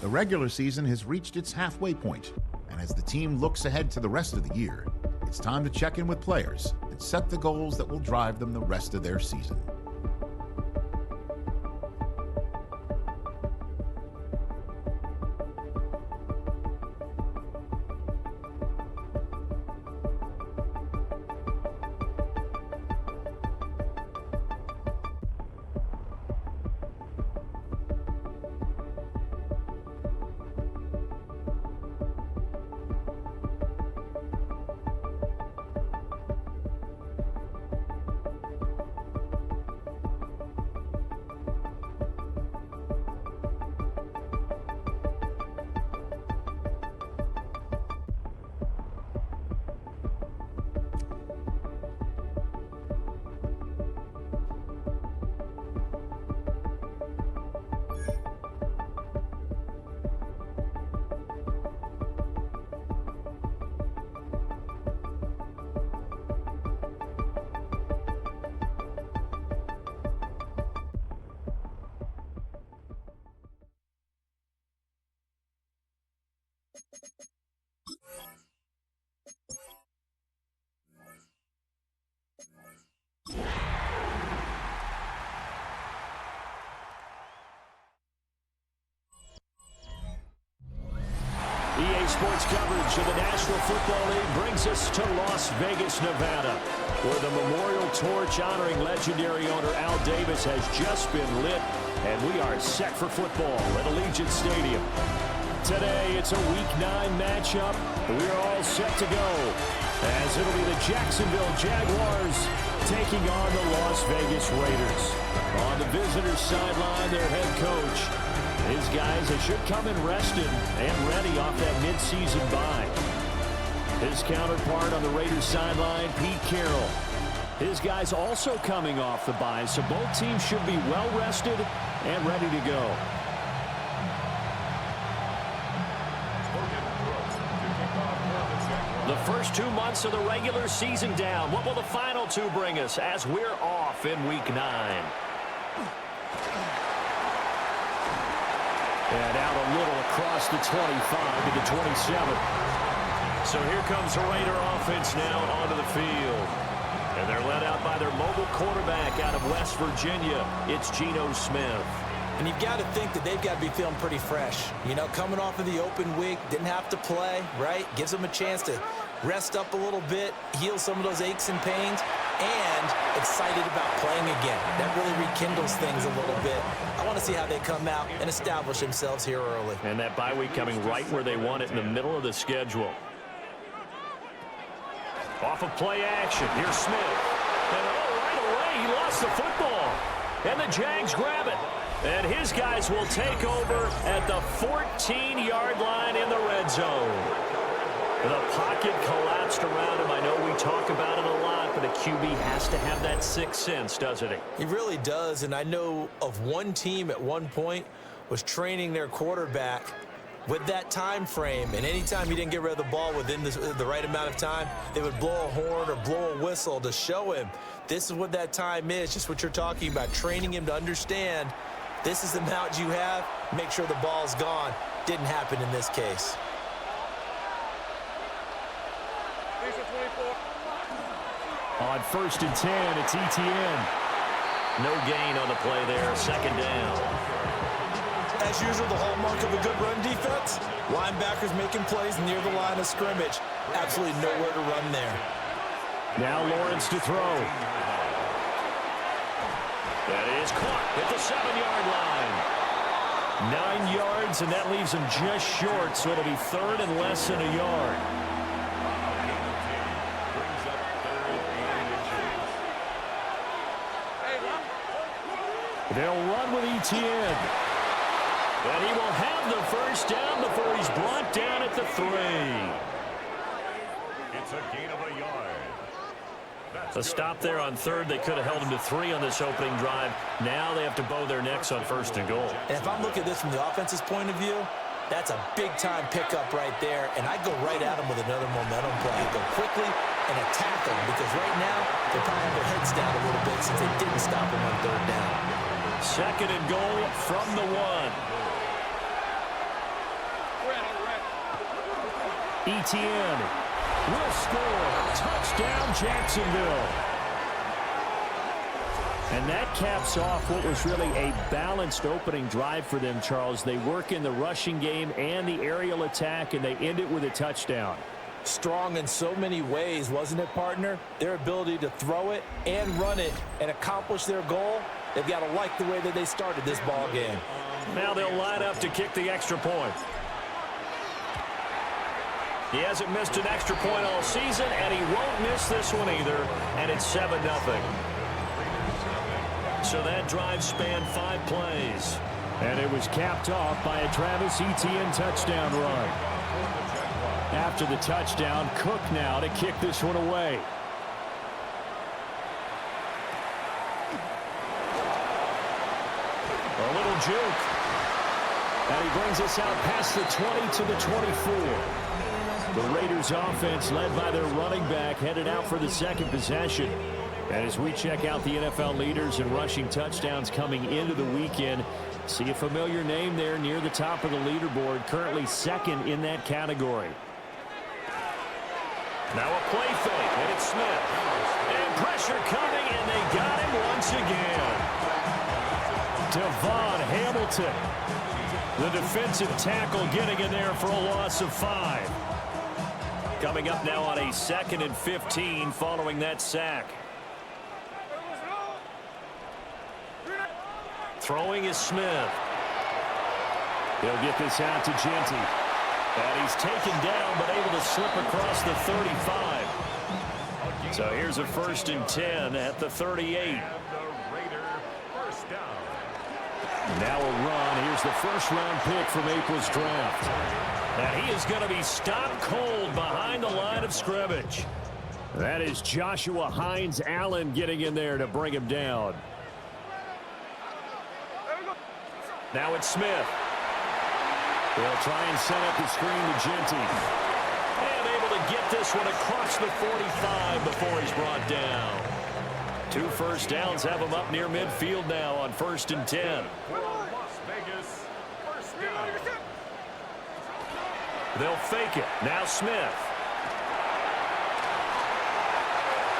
The regular season has reached its halfway point, and as the team looks ahead to the rest of the year, it's time to check in with players and set the goals that will drive them the rest of their season. EA Sports coverage of the National Football League brings us to Las Vegas, Nevada, where the memorial torch honoring legendary owner Al Davis has just been lit, and we are set for football at Allegiant Stadium. Today, it's a Week 9 matchup. We are all set to go, as it'll be the Jacksonville Jaguars taking on the Las Vegas Raiders. On the visitors' sideline, their head coach. His guys, they should come in rested and ready off that midseason bye. His counterpart on the Raiders sideline, Pete Carroll. His guys also coming off the bye, so both teams should be well rested and ready to go. The first 2 months of the regular season down. What will the final two bring us as we're off in Week 9? And out a little across the 25 to the 27. So here comes the Raider offense now onto the field. And they're led out by their mobile quarterback out of West Virginia. It's Geno Smith. And you've got to think that they've got to be feeling pretty fresh. You know, coming off of the open week, didn't have to play, right? Gives them a chance to rest up a little bit, heal some of those aches and pains, and excited about playing again. That really rekindles things a little bit. I want to see how they come out and establish themselves here early. And that bye week coming right where they want it, in the middle of the schedule. Off of play action, here's Smith. And right away, he lost the football. And the Jags grab it. And his guys will take over at the 14-yard line in the red zone. The pocket collapsed around him. I know we talk about it a lot, but a QB has to have that sixth sense, doesn't he? He really does, and I know of one team at one point was training their quarterback with that time frame, and anytime he didn't get rid of the ball within the right amount of time, they would blow a horn or blow a whistle to show him this is what that time is, just what you're talking about, training him to understand this is the amount you have, make sure the ball's gone. Didn't happen in this case. On 1st and 10, it's ETN. No gain on the play there, second down. As usual, the hallmark of a good run defense, linebackers making plays near the line of scrimmage. Absolutely nowhere to run there. Now Lawrence to throw. That is caught at the 7-yard line. 9 yards, and that leaves him just short, so it'll be third and less than a yard. They'll run with ETN. And he will have the first down before he's brought down at the 3. It's a gain of a yard. A stop there on third. They could have held him to 3 on this opening drive. Now they have to bow their necks on 1st and goal. And if I'm looking at this from the offense's point of view, that's a big-time pickup right there. And I go right at him with another momentum play. Go quickly and attack them, because right now they probably have their heads down a little bit since they didn't stop him on 3rd down. 2nd and goal from the 1. Etienne will score. Touchdown, Jacksonville. And that caps off what was really a balanced opening drive for them, Charles. They work in the rushing game and the aerial attack, and they end it with a touchdown. Strong in so many ways, wasn't it, partner? Their ability to throw it and run it and accomplish their goal, they've got to like the way that they started this ball game. Now they'll line up to kick the extra point. He hasn't missed an extra point all season, and he won't miss this one either, and it's 7-0. So that drive spanned 5 plays. And it was capped off by a Travis Etienne touchdown run. After the touchdown, Cook now to kick this one away. A little juke. And he brings us out past the 20 to the 24. The Raiders offense led by their running back headed out for the second possession. And as we check out the NFL leaders in rushing touchdowns coming into the weekend, see a familiar name there near the top of the leaderboard, currently second in that category. Now a play fake, and it's Smith. And pressure coming, and they got him once again. Devon Hamilton, the defensive tackle, getting in there for a loss of 5. Coming up now on a 2nd and 15 following that sack. Throwing is Smith. He'll get this out to Genty. And he's taken down, but able to slip across the 35. So here's a 1st and 10 at the 38. Now a run. Here's the first-round pick from April's draft. And he is going to be stopped cold behind the line of scrimmage. That is Joshua Hines Allen getting in there to bring him down. Now it's Smith. They'll try and set up the screen to Genty. And able to get this one across the 45 before he's brought down. 2 first downs have him up near midfield now on 1st and 10. They'll fake it. Now Smith.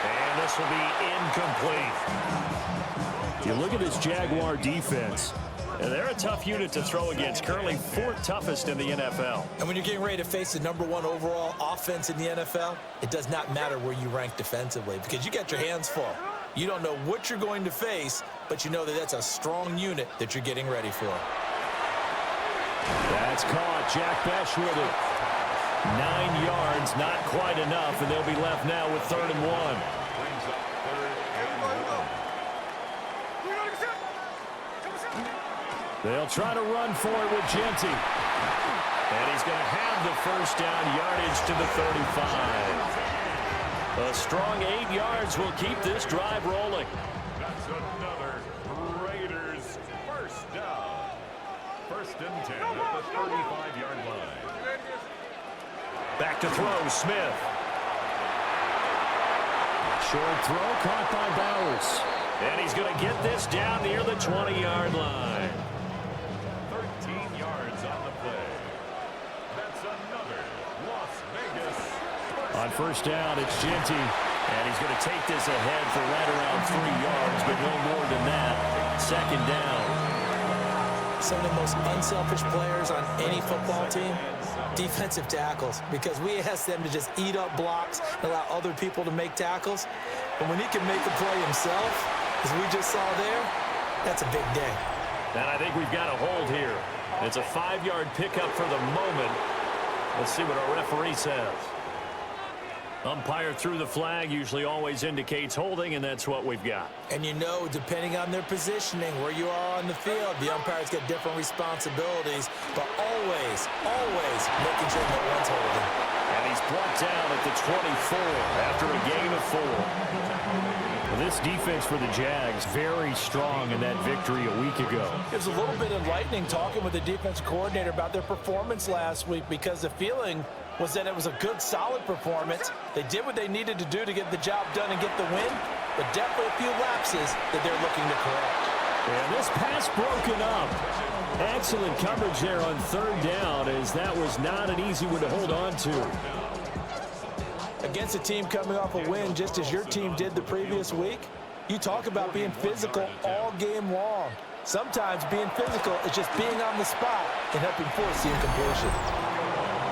And this will be incomplete. You look at this Jaguar defense. They're a tough unit to throw against, currently 4th toughest in the NFL. And when you're getting ready to face the #1 overall offense in the NFL, it does not matter where you rank defensively because you got your hands full. You don't know what you're going to face, but you know that that's a strong unit that you're getting ready for. That's caught. Jack Besh with it. 9 yards, not quite enough, and they'll be left now with 3rd and 1. They'll try to run for it with Genty. And he's going to have the first down, yardage to the 35. A strong 8 yards will keep this drive rolling. That's another Raiders first down. 1st and 10 at the 35-yard line. Back to throw, Smith. Short throw caught by Bowers. And he's going to get this down near the 20-yard line. 13 yards on the play. That's another Las Vegas first On 1st down, it's Genty. And he's going to take this ahead for right around 3 yards, but no more than that. 2nd down. Some of the most unselfish players on any football team, defensive tackles, because we ask them to just eat up blocks and allow other people to make tackles. But when he can make the play himself, as we just saw there, that's a big day. And I think we've got a hold here. It's a 5-yard pickup for the moment. Let's see what our referee says. Umpire threw the flag, usually always indicates holding, and that's what we've got. And you know, depending on their positioning, where you are on the field, the umpires get different responsibilities, but always, always making sure that one's holding. And he's brought down at the 24 after a gain of 4. Well, this defense for the Jags, very strong in that victory a week ago. It was a little bit enlightening talking with the defense coordinator about their performance last week because the feeling was that it was a good, solid performance. They did what they needed to do to get the job done and get the win, but definitely a few lapses that they're looking to correct. And this pass broken up. Excellent coverage there on third down, as that was not an easy one to hold on to. Against a team coming off a win just as your team did the previous week, you talk about being physical all game long. Sometimes being physical is just being on the spot and helping force the incompletion.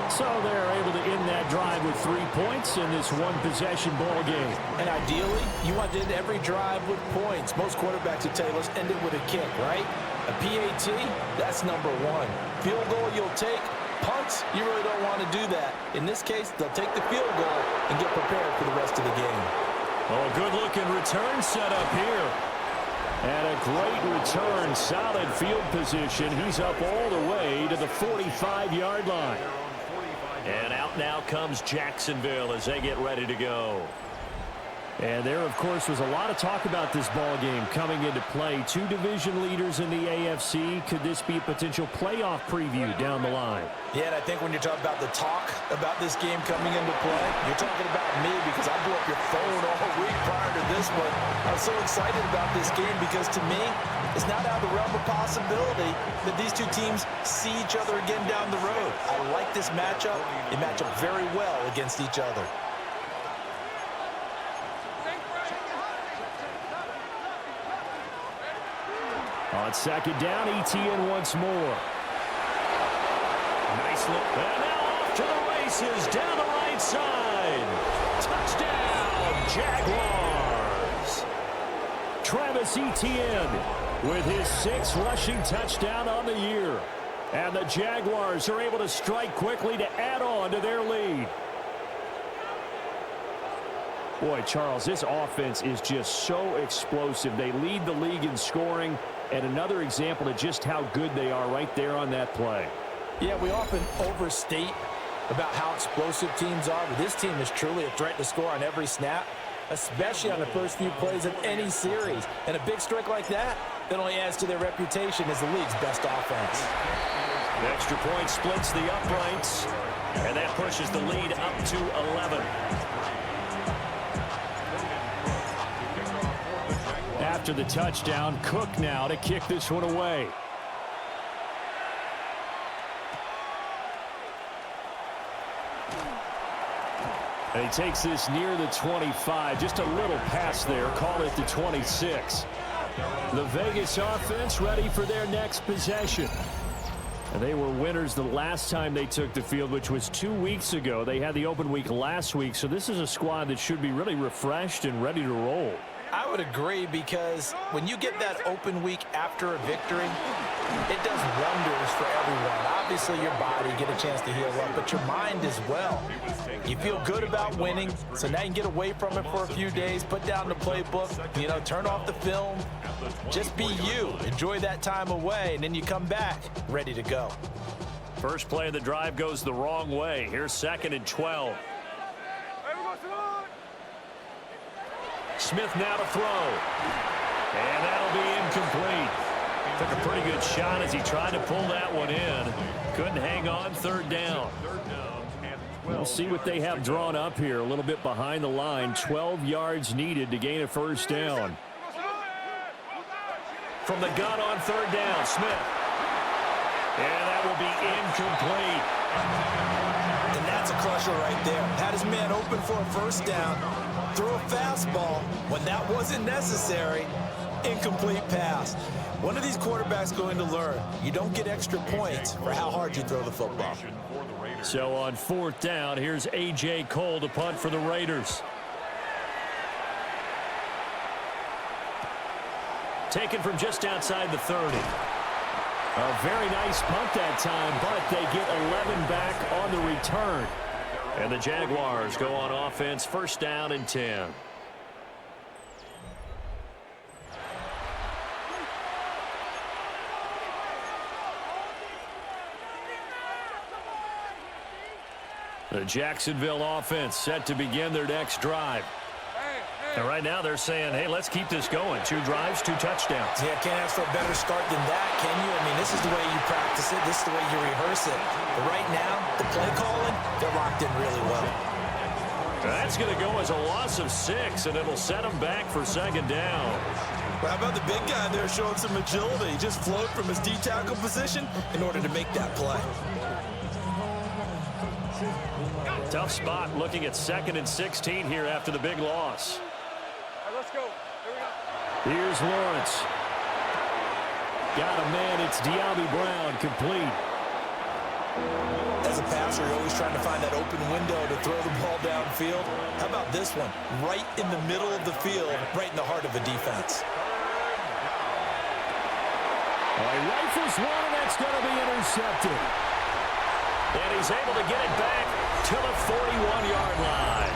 So they're able to end that drive with 3 points in this one-possession ball game. And ideally, you want to end every drive with points. Most quarterbacks would tell you, let's end it with a kick, right? A PAT, that's number one. Field goal you'll take. Punts, you really don't want to do that. In this case, they'll take the field goal and get prepared for the rest of the game. Oh, a good-looking return set up here. And a great return, solid field position. He's up all the way to the 45-yard line. And out now comes Jacksonville as they get ready to go. And there, of course, was a lot of talk about this ball game coming into play. 2 division leaders in the AFC. Could this be a potential playoff preview down the line? Yeah, and I think when you're talking about the talk about this game coming into play, you're talking about me because I blew up your phone all week prior to this one. I was so excited about this game because, to me, it's not out of the realm of possibility that these two teams see each other again down the road. I like this matchup. They match up very well against each other. On second down, ETN once more. Nice look. And now off to the races down the right side. Touchdown, Jaguars. Travis Etienne with his 6th rushing touchdown on the year. And the Jaguars are able to strike quickly to add on to their lead. Boy, Charles, this offense is just so explosive. They lead the league in scoring, and another example of just how good they are right there on that play. Yeah, we often overstate about how explosive teams are, but this team is truly a threat to score on every snap, especially on the first few plays of any series. And a big strike like that only adds to their reputation as the league's best offense. The extra point splits the uprights, and that pushes the lead up to 11. After the touchdown, Cook now to kick this one away. And he takes this near the 25. Just a little pass there. Call it the 26. The Vegas offense ready for their next possession. And they were winners the last time they took the field, which was 2 weeks ago. They had the open week last week, so this is a squad that should be really refreshed and ready to roll. I would agree, because when you get that open week after a victory, it does wonders for everyone. Obviously, your body, get a chance to heal up, but your mind as well. You feel good about winning, so now you can get away from it for a few days, put down the playbook, turn off the film, just be you. Enjoy that time away, and then you come back ready to go. First play of the drive goes the wrong way. Here's 2nd and 12. Smith now to throw. And that'll be incomplete. Took a pretty good shot as he tried to pull that one in. Couldn't hang on, 3rd down. We'll see what they have drawn up here. A little bit behind the line. 12 yards needed to gain a 1st down. From the gun on 3rd down, Smith. And that will be incomplete. And that's a crusher right there. Had his man open for a 1st down. Threw a fastball when that wasn't necessary. Incomplete pass. One of these quarterbacks going to learn, you don't get extra points for how hard you throw the football. So on 4th down, here's A.J. Cole to punt for the Raiders. Taken from just outside the 30. A very nice punt that time, but they get 11 back on the return. And the Jaguars go on offense, 1st down and 10. The Jacksonville offense set to begin their next drive. And right now they're saying, hey, let's keep this going. 2 drives, 2 touchdowns. Yeah, can't ask for a better start than that, can you? I mean, this is the way you practice it. This is the way you rehearse it. But right now, the play calling, they're locked in really well. That's going to go as a loss of 6, and it'll set them back for 2nd down. How about the big guy there showing some agility? He just flowed from his D-tackle position in order to make that play. Tough spot looking at 2nd and 16 here after the big loss. All right, let's go. Here we go. Here's Lawrence. Got a man. It's De'Ami Brown, complete. As a passer, you're always trying to find that open window to throw the ball downfield. How about this one? Right in the middle of the field, right in the heart of a defense. He rifles one, and that's going to be intercepted. And he's able to get it back to the 41-yard line.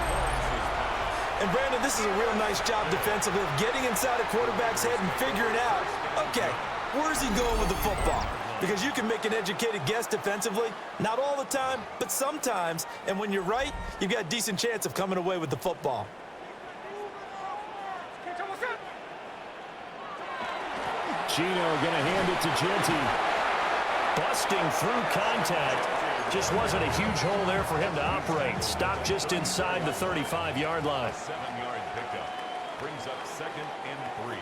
And, Brandon, this is a real nice job defensively of getting inside a quarterback's head and figuring out, okay, where's he going with the football? Because you can make an educated guess defensively, not all the time, but sometimes. And when you're right, you've got a decent chance of coming away with the football. Gino going to hand it to Genty. Busting through contact. Just wasn't a huge hole there for him to operate. Stopped just inside the 35-yard line. 7-yard pickup brings up 2nd and 3.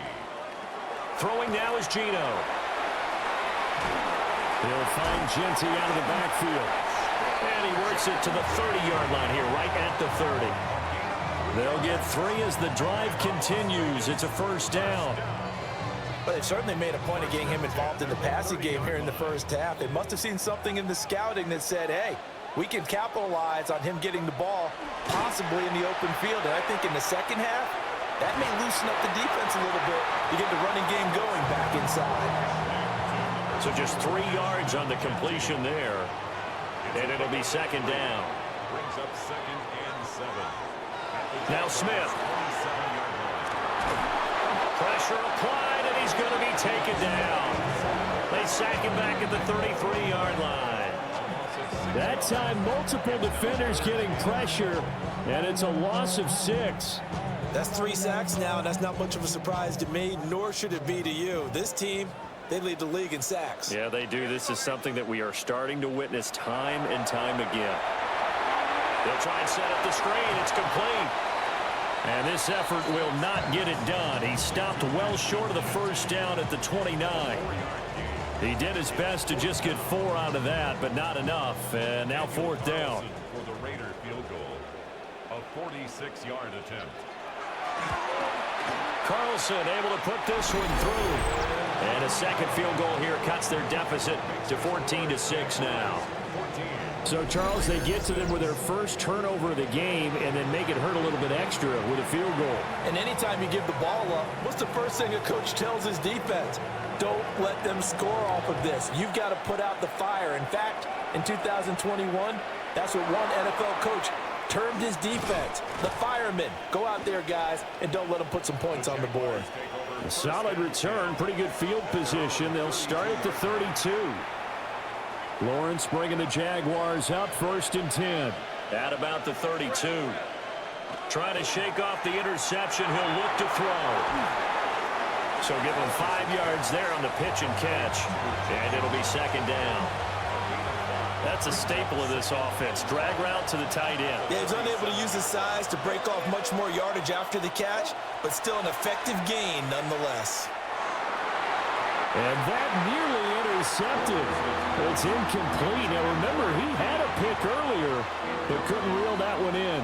Throwing now is Gino. He'll find Genty out of the backfield. And he works it to the 30-yard line here, right at the 30. They'll get 3 as the drive continues. It's a first down. But they've certainly made a point of getting him involved in the passing game here in the first half. They must have seen something in the scouting that said, hey, we can capitalize on him getting the ball possibly in the open field. And I think in the second half, that may loosen up the defense a little bit to get the running game going back inside. So just 3 yards on the completion there. And it'll be second down. Brings up 2nd and 7. Now Smith. Pressure applied, and he's going to be taken down. They sack him back at the 33-yard line. That time, multiple defenders getting pressure, and it's a loss of 6. That's 3 sacks now, and that's not much of a surprise to me, nor should it be to you. This team, they lead the league in sacks. Yeah, they do. This is something that we are starting to witness time and time again. They'll try and set up the screen. It's complete. And this effort will not get it done. He stopped well short of the first down at the 29. He did his best to just get 4 out of that, but not enough. And now 4th down. For the Raider field goal, a 46-yard attempt. Carlson able to put this one through. And a second field goal here cuts their deficit to 14-6 now. So, Charles, they get to them with their first turnover of the game and then make it hurt a little bit extra with a field goal. And anytime you give the ball up, what's the first thing a coach tells his defense? Don't let them score off of this. You've got to put out the fire. In fact, in 2021, that's what one NFL coach termed his defense. The firemen. Go out there, guys, and don't let them put some points on the board. A solid return, pretty good field position. They'll start at the 32. Lawrence bringing the Jaguars up, 1st and 10. At about the 32. Trying to shake off the interception. He'll look to throw. So give him 5 yards there on the pitch and catch. And it'll be second down. That's a staple of this offense. Drag route to the tight end. Yeah, he's unable to use his size to break off much more yardage after the catch, but still an effective gain nonetheless. And that nearly intercepted. It's incomplete. Now remember, he had a pick earlier, but couldn't reel that one in.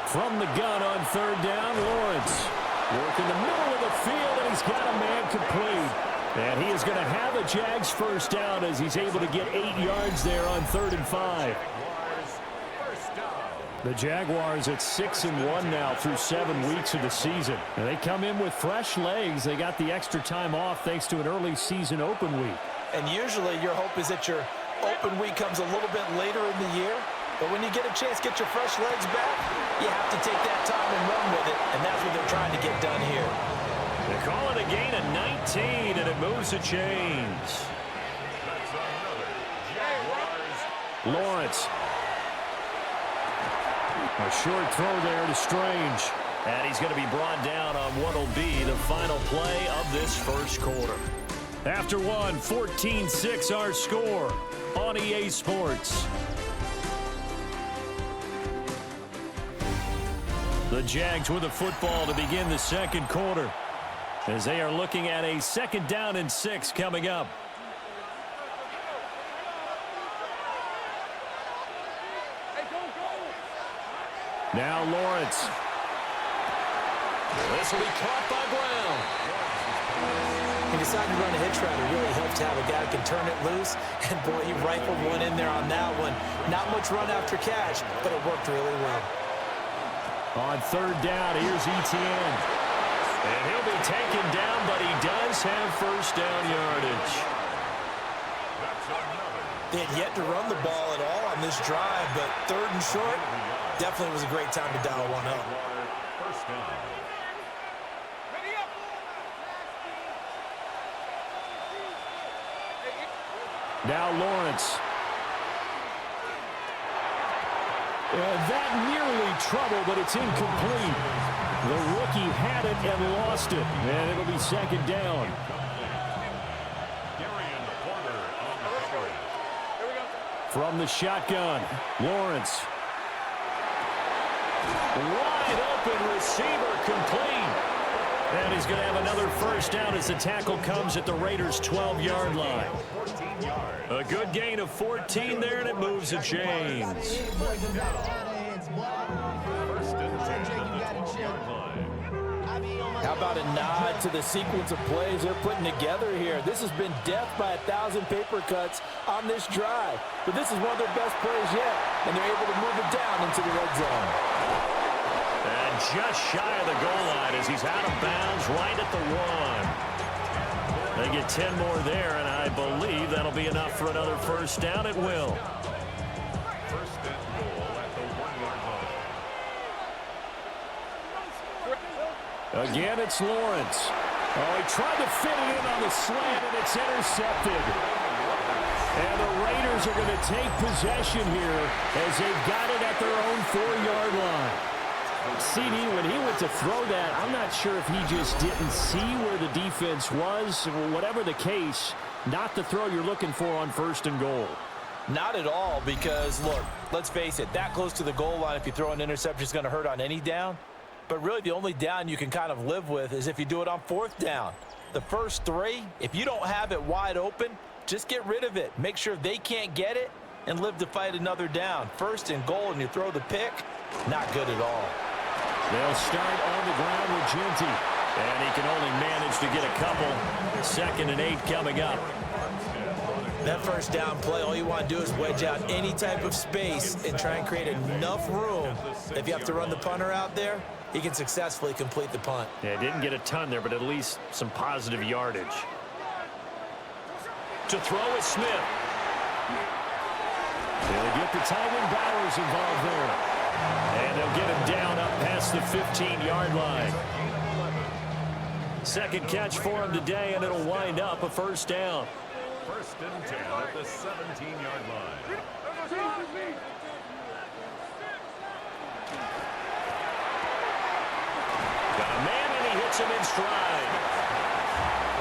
From the gun on 3rd down, Lawrence. Working the middle of the field, and he's got a man complete. And he is going to have a Jags first down as he's able to get 8 yards there on 3rd and 5. The Jaguars at 6-1 now through 7 weeks of the season. And they come in with fresh legs. They got the extra time off thanks to an early season open week. And usually your hope is that your open week comes a little bit later in the year. But when you get a chance to get your fresh legs back, you have to take that time and run with it. And that's what they're trying to get done here. They call it a gain of 19, and it moves the chains. Lawrence. A short throw there to Strange. And he's going to be brought down on what will be the final play of this first quarter. After one, 14-6 our score on EA Sports. The Jags with the football to begin the second quarter, as they are looking at a 2nd down and 6 coming up. Now Lawrence. This will be caught by Brown. He decided to run a hitch route. It really helps to have a guy who can turn it loose. And, boy, he rifled one in there on that one. Not much run after catch, but it worked really well. On 3rd down, here's Etienne. And he'll be taken down, but he does have 1st down yardage. They had yet to run the ball at all on this drive, but 3rd and short definitely was a great time to dial one up. Now Lawrence. And that nearly trouble, but it's incomplete. The rookie had it and lost it. And it'll be 2nd down. From the shotgun, Lawrence. Wide open receiver, complete. And he's going to have another 1st down as the tackle comes at the Raiders' 12-yard line. A good gain of 14 there, and it moves the chains. How about a nod to the sequence of plays they're putting together here? This has been death by 1,000 paper cuts on this drive. But this is one of their best plays yet, and they're able to move it down into the red zone. And just shy of the goal line as he's out of bounds right at the 1. They get 10 more there, and I believe that'll be enough for another 1st down. It will. 1st and goal at the 1-yard line. Again, it's Lawrence. Oh, he tried to fit it in on the slant, and it's intercepted. And the Raiders are going to take possession here as they've got it at their own 4-yard line. CD, when he went to throw that, I'm not sure if he just didn't see where the defense was. Whatever the case, not the throw you're looking for on 1st and goal. Not at all, because, look, let's face it, that close to the goal line, if you throw an interception, is going to hurt on any down. But really, the only down you can kind of live with is if you do it on 4th down. The first 3, if you don't have it wide open, just get rid of it. Make sure they can't get it and live to fight another down. 1st and goal, and you throw the pick, not good at all. They'll start on the ground with Ginty. And he can only manage to get a couple. 2nd and 8 coming up. That 1st down play, all you want to do is wedge out any type of space and try and create enough room. If you have to run the punter out there, he can successfully complete the punt. Yeah, didn't get a ton there, but at least some positive yardage. To throw is Smith. They'll get the tight end Bowers involved there. And they'll get him down up past the 15-yard line. 2nd catch for him today, and it'll wind up a 1st down. 1st and 10 at the 17-yard line. Got a man, and he hits him in stride.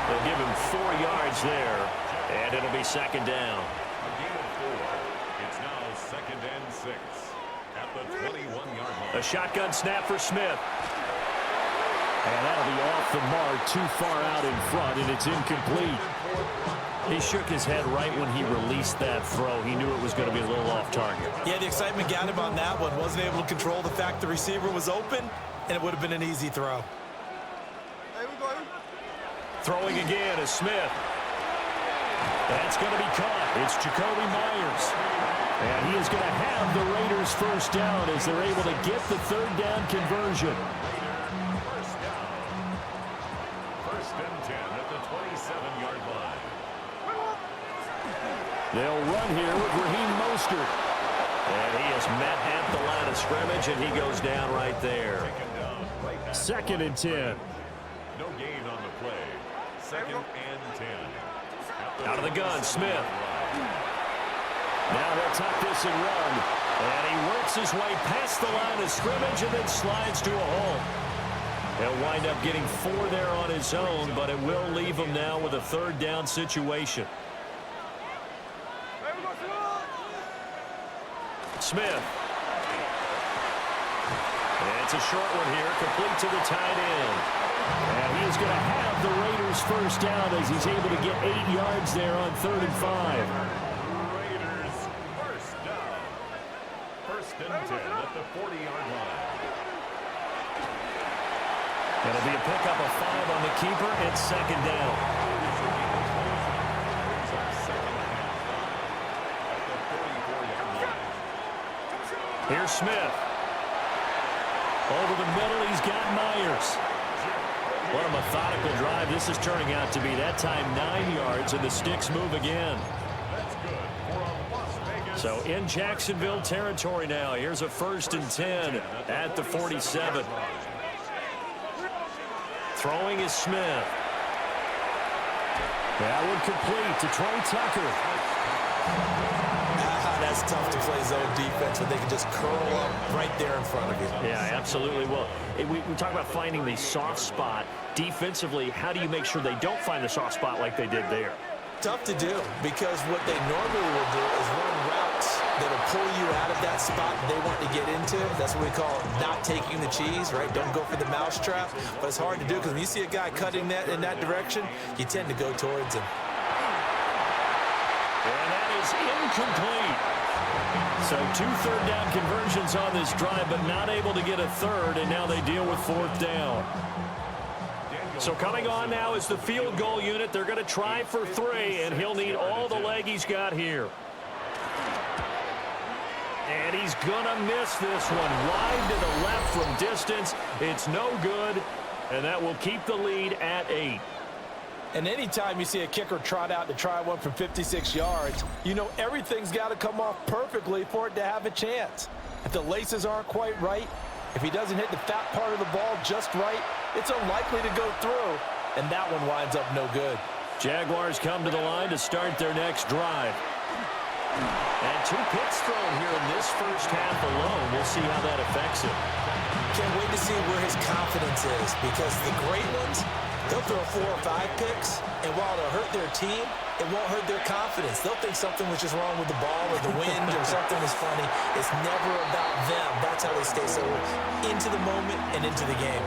They'll give him 4 yards there, and it'll be 2nd down. A gain of 4. It's now 2nd and 6 at the 21-yard line. A shotgun snap for Smith. And that'll be off the mark, too far out in front, and it's incomplete. He shook his head right when he released that throw. He knew it was going to be a little off target. Yeah, the excitement got him on that one. Wasn't able to control the fact the receiver was open, and it would have been an easy throw. Throwing again is Smith. That's going to be caught. It's Jacoby Myers. And he is going to have the Raiders' 1st down as they're able to get the 3rd down conversion. 1st and 10 at the 27-yard line. They'll run here with Raheem Mostert. And he is met at the line of scrimmage, and he goes down right there. 2nd and 10. No gain on the play. 2nd and 10. Out of the gun, Smith. Now they'll tuck this and run. And he works his way past the line of scrimmage and then slides to a hole. He'll wind up getting 4 there on his own, but it will leave him now with a 3rd down situation. Smith. And it's a short one here, complete to the tight end. And he is going to have the Raiders first down as he's able to get 8 yards there on 3rd and 5. Raiders first down. 1st and 10 at the 40-yard line. It'll be a pickup of 5 on the keeper. It's 2nd down. Here's Smith. Over the middle, he's got Myers. What a methodical drive this is turning out to be. That time 9 yards, and the sticks move again. So in Jacksonville territory now. Here's a 1st and 10 at the 47. Throwing is Smith. That one complete to Trey Tucker. That's tough to play zone defense when they can just curl up right there in front of you. Yeah, absolutely. Well, we talk about finding the soft spot. Defensively, how do you make sure they don't find the soft spot like they did there? Tough to do, because what they normally will do is run routes that'll pull you out of that spot they want to get into. That's what we call not taking the cheese, right? Don't go for the mousetrap. But it's hard to do because when you see a guy cutting that in that direction, you tend to go towards him. And that is incomplete. So 2 third-down conversions on this drive, but not able to get a third, and now they deal with 4th down. So coming on now is the field goal unit. They're going to try for 3, and he'll need all the leg he's got here. And he's going to miss this one. Wide to the left from distance. It's no good, and that will keep the lead at 8. And anytime you see a kicker trot out to try one from 56 yards, you know everything's got to come off perfectly for it to have a chance. If the laces aren't quite right, if he doesn't hit the fat part of the ball just right, it's unlikely to go through, and that one winds up no good. Jaguars come to the line to start their next drive. And 2 picks thrown here in this first half alone. We'll see how that affects him. Can't wait to see where his confidence is, because the great ones, they'll throw 4 or 5 picks, and while it'll hurt their team, it won't hurt their confidence. They'll think something was just wrong with the ball or the wind or something was funny. It's never about them. That's how they stay so into the moment and into the game.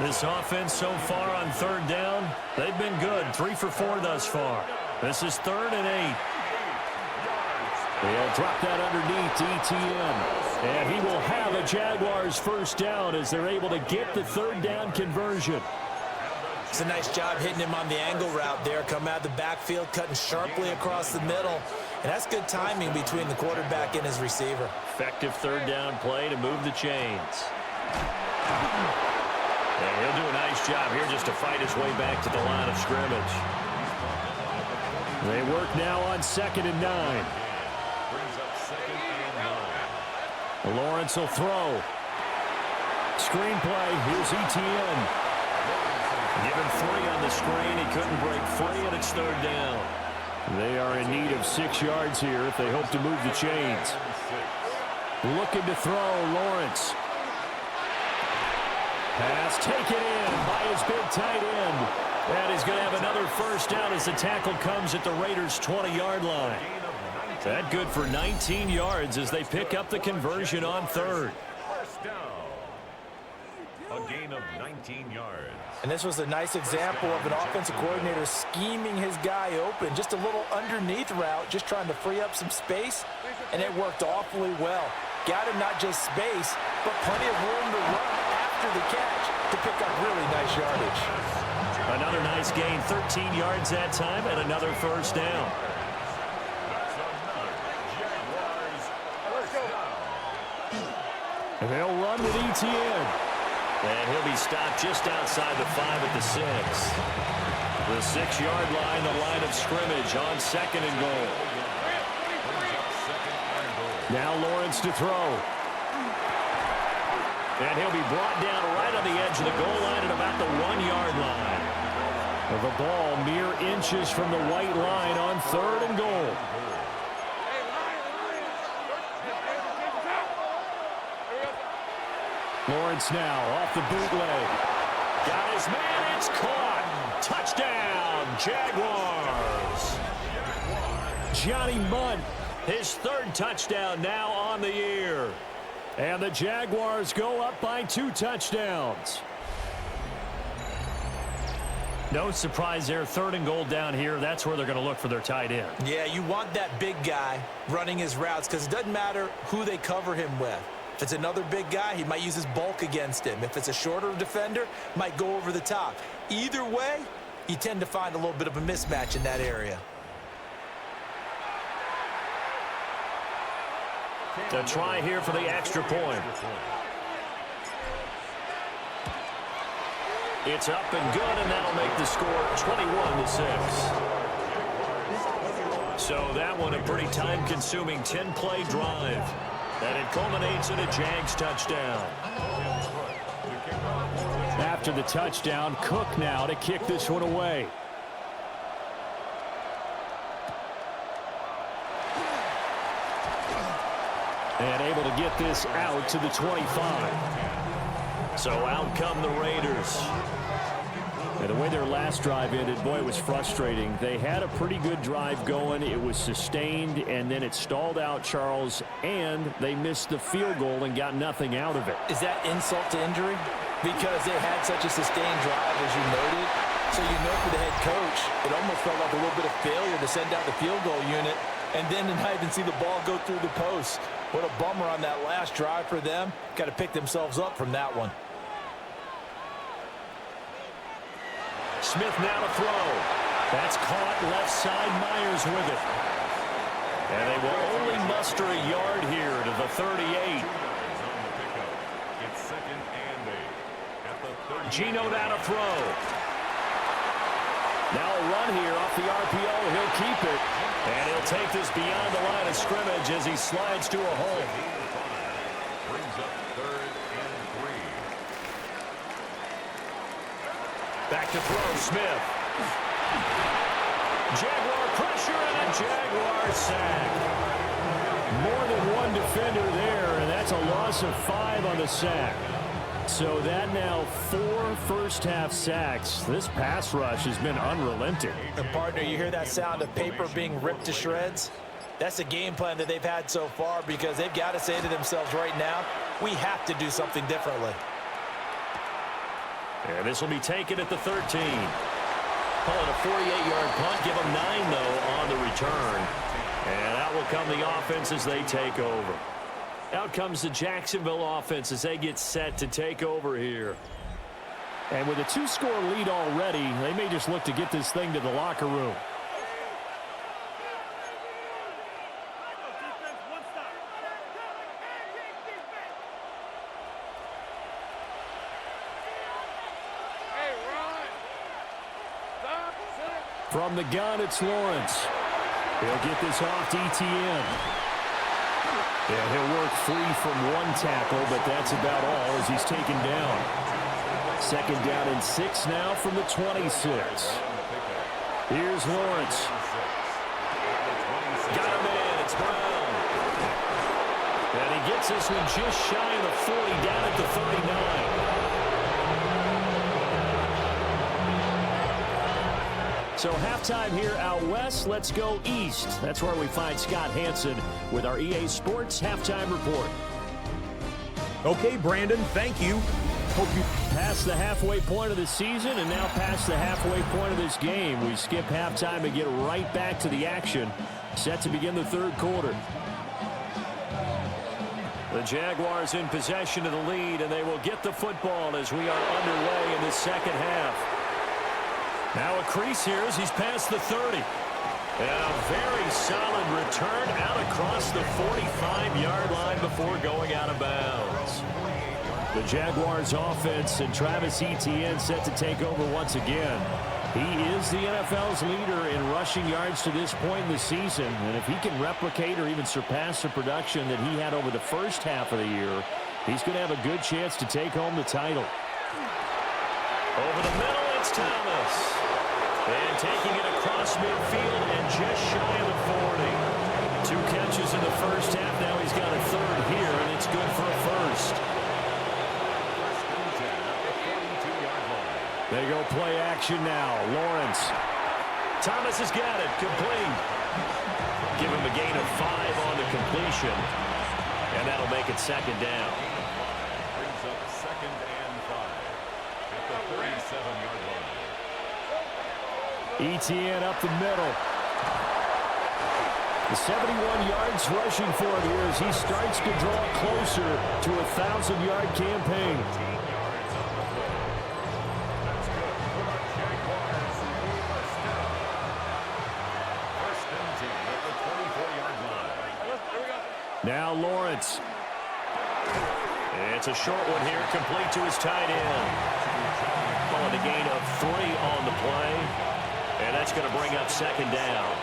This offense so far on 3rd down, they've been good. 3 for 4 thus far. This is 3rd and 8. They'll drop that underneath to ETN. And he will have a Jaguars first down as they're able to get the 3rd down conversion. It's a nice job hitting him on the angle route there. Come out of the backfield, cutting sharply across the middle. And that's good timing between the quarterback and his receiver. Effective 3rd down play to move the chains. And he'll do a nice job here just to fight his way back to the line of scrimmage. They work now on 2nd and 9. Lawrence will throw. Screenplay. Here's ETN. Given 3 on the screen. He couldn't break free, and it's 3rd down. They are in need of 6 yards here if they hope to move the chains. Looking to throw, Lawrence. Pass taken in by his big tight end. And he's going to have another first down as the tackle comes at the Raiders' 20-yard line. That good for 19 yards as they pick up the conversion on 3rd. First down. A gain of 19 yards. And this was a nice example of an offensive coordinator scheming his guy open. Just a little underneath route, just trying to free up some space, and it worked awfully well. Got him not just space, but plenty of room to run after the catch to pick up really nice yardage. Another nice gain, 13 yards that time, and another first down. And they'll run with ETN. And he'll be stopped just outside the 5 at the 6. The 6-yard line, the line of scrimmage on 2nd and goal. Now Lawrence to throw. And he'll be brought down right on the edge of the goal line at about the 1-yard line. The ball mere inches from the white line on 3rd and goal. Lawrence now off the bootleg. Got his man, it's caught. Touchdown, Jaguars. Johnny Munt, his 3rd touchdown now on the year. And the Jaguars go up by 2 touchdowns. No surprise there. 3rd and goal down here. That's where they're going to look for their tight end. Yeah, you want that big guy running his routes because it doesn't matter who they cover him with. If it's another big guy, he might use his bulk against him. If it's a shorter defender, might go over the top. Either way, you tend to find a little bit of a mismatch in that area. To try here for the extra point. It's up and good, and that'll make the score 21-6. So that one a pretty time-consuming 10-play drive. And it culminates in a Jags touchdown. After the touchdown, Cook now to kick this one away. And able to get this out to the 25. So out come the Raiders. And the way their last drive ended, boy, it was frustrating. They had a pretty good drive going. It was sustained, and then it stalled out, Charles, and they missed the field goal and got nothing out of it. Is that insult to injury? Because they had such a sustained drive, as you noted. So you know for the head coach, it almost felt like a little bit of failure to send out the field goal unit and then to not even see the ball go through the post. What a bummer on that last drive for them. Got to pick themselves up from that one. Smith now to throw. That's caught left side. Myers with it. And they will only muster a yard here to the 38. It's 2nd and 8 at the 38. Gino now to throw. Now a run here off the RPO. He'll keep it. And he'll take this beyond the line of scrimmage as he slides to a hole. Brings up 3rd and 3. Back to throw, Smith. Jaguar pressure and a Jaguar sack. More than one defender there, and that's a loss of 5 on the sack. So that now 4 first-half sacks. This pass rush has been unrelenting. And partner, you hear that sound of paper being ripped to shreds? That's the game plan that they've had so far because they've got to say to themselves right now, we have to do something differently. And this will be taken at the 13. Call it a 48-yard punt. Give them 9, though, on the return. And out will come the offense as they take over. Out comes the Jacksonville offense as they get set to take over here. And with a 2-score lead already, they may just look to get this thing to the locker room. From the gun, it's Lawrence. He'll get this off to Etienne. Yeah, he'll work free from one tackle, but that's about all as he's taken down. 2nd down and 6 now from the 26. Here's Lawrence. Got him in. It's Brown. And he gets this one just shy of the 40 down at the 39. So halftime here out west. Let's go east. That's where we find Scott Hansen with our EA Sports Halftime Report. Okay, Brandon, thank you. Hope you Past the halfway point of the season and now past the halfway point of this game. We skip halftime and get right back to the action. Set to begin the 3rd quarter. The Jaguars in possession of the lead, and they will get the football as we are underway in the 2nd half. Now a crease here as he's past the 30. And a very solid return out across the 45-yard line before going out of bounds. The Jaguars offense and Travis Etienne set to take over once again. He is the NFL's leader in rushing yards to this point in the season. And if he can replicate or even surpass the production that he had over the first half of the year, he's going to have a good chance to take home the title. Over the middle, it's Thomas. And taking it across midfield and just shy of the 40. 2 catches in the first half. Now he's got a 3rd here, and it's good for a 1st. They go play action now. Lawrence. Thomas has got it. Complete. Give him a gain of 5 on the completion. And that'll make it second down. Brings up 2nd and 5 at the 37-yard line. Etienne up the middle. The 71 yards rushing for him here as he starts to draw closer to a 1,000-yard campaign. That's good for the Jaguars. First down. 1st and 10 at the 24-yard line. Now Lawrence. It's a short one here, complete to his tight end. On the gain of 3 on the play. And that's going to bring up 2nd down.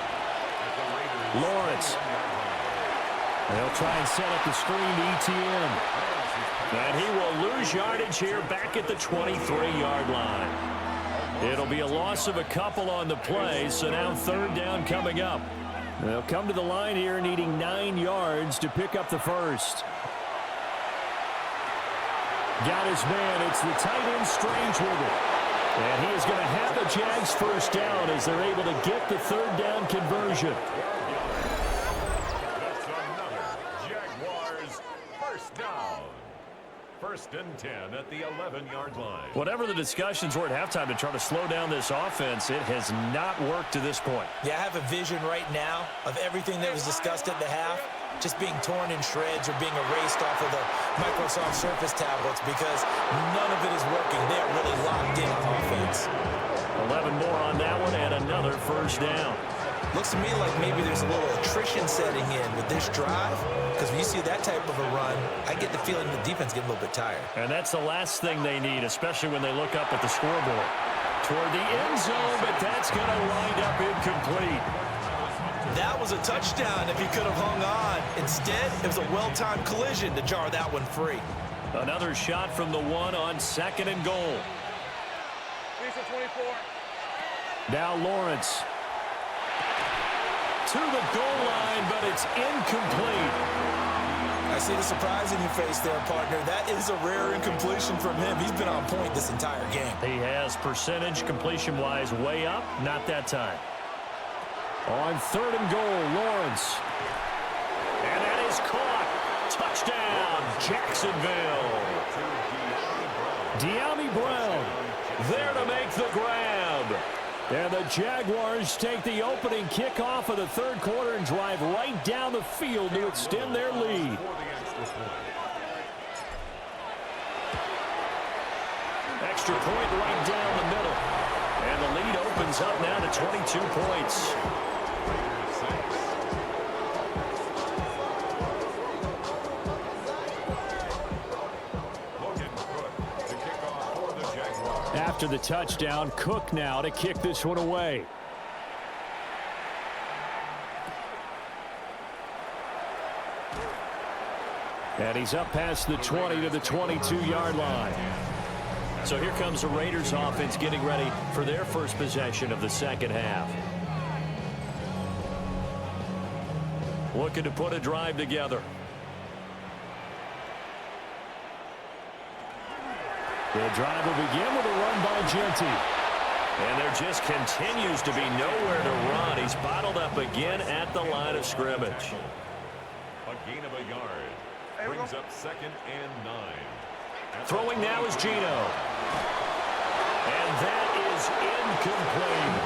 Lawrence. They'll try and set up the screen to Etienne. And he will lose yardage here back at the 23-yard line. It'll be a loss of a couple on the play, so now 3rd down coming up. They'll come to the line here needing 9 yards to pick up the first. Got his man. It's the tight end Strange with it. And he is going to have the Jags first down as they're able to get the 3rd down conversion. That's another Jaguars first down. 1st and 10 at the 11-yard line. Whatever the discussions were at halftime to try to slow down this offense, it has not worked to this point. Yeah, I have a vision right now of everything that was discussed at the half just being torn in shreds or being erased off of the Microsoft Surface tablets because none of it is working. They're really locked in on offense. 11 more on that one and another first down. Looks to me like maybe there's a little attrition setting in with this drive because when you see that type of a run, I get the feeling the defense getting a little bit tired. And that's the last thing they need, especially when they look up at the scoreboard. Toward the end zone, but that's going to wind up incomplete. That was a touchdown if he could have hung on. Instead, it was a well-timed collision to jar that one free. Another shot from the 1 on 2nd and goal. 24. Now Lawrence. To the goal line, but it's incomplete. I see the surprise in your face there, partner. That is a rare incompletion from him. He's been on point this entire game. He has percentage completion-wise way up, not that time. On 3rd and goal, Lawrence. And that is caught. Touchdown, Jacksonville. De'Ami Brown there to make the grab. And the Jaguars take the opening kickoff of the 3rd quarter and drive right down the field to extend their lead. Extra point right down the middle. And the lead opens up now to 22 points. After the touchdown, Cook now to kick this one away. And he's up past the 20 to the 22-yard line. So here comes the Raiders offense getting ready for their first possession of the 2nd half. Looking to put a drive together. The drive will begin with a run by Genty. And there just continues to be nowhere to run. He's bottled up again at the line of scrimmage. A gain of a yard. Brings up 2nd and 9. Throwing now is Geno. And that is incomplete.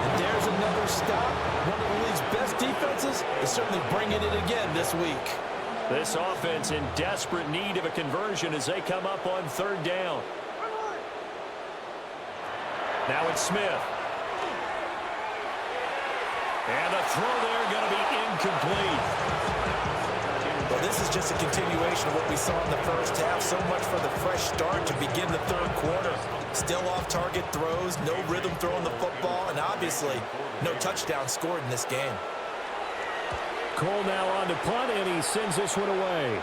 And there's another stop. One of the league's best defenses is certainly bringing it again this week. This offense in desperate need of a conversion as they come up on 3rd down. Now it's Smith. And a throw there going to be incomplete. Well, this is just a continuation of what we saw in the first half. So much for the fresh start to begin the 3rd quarter. Still off-target throws, no rhythm throwing the football, and obviously no touchdown scored in this game. Cole now on to punt, and he sends this one away.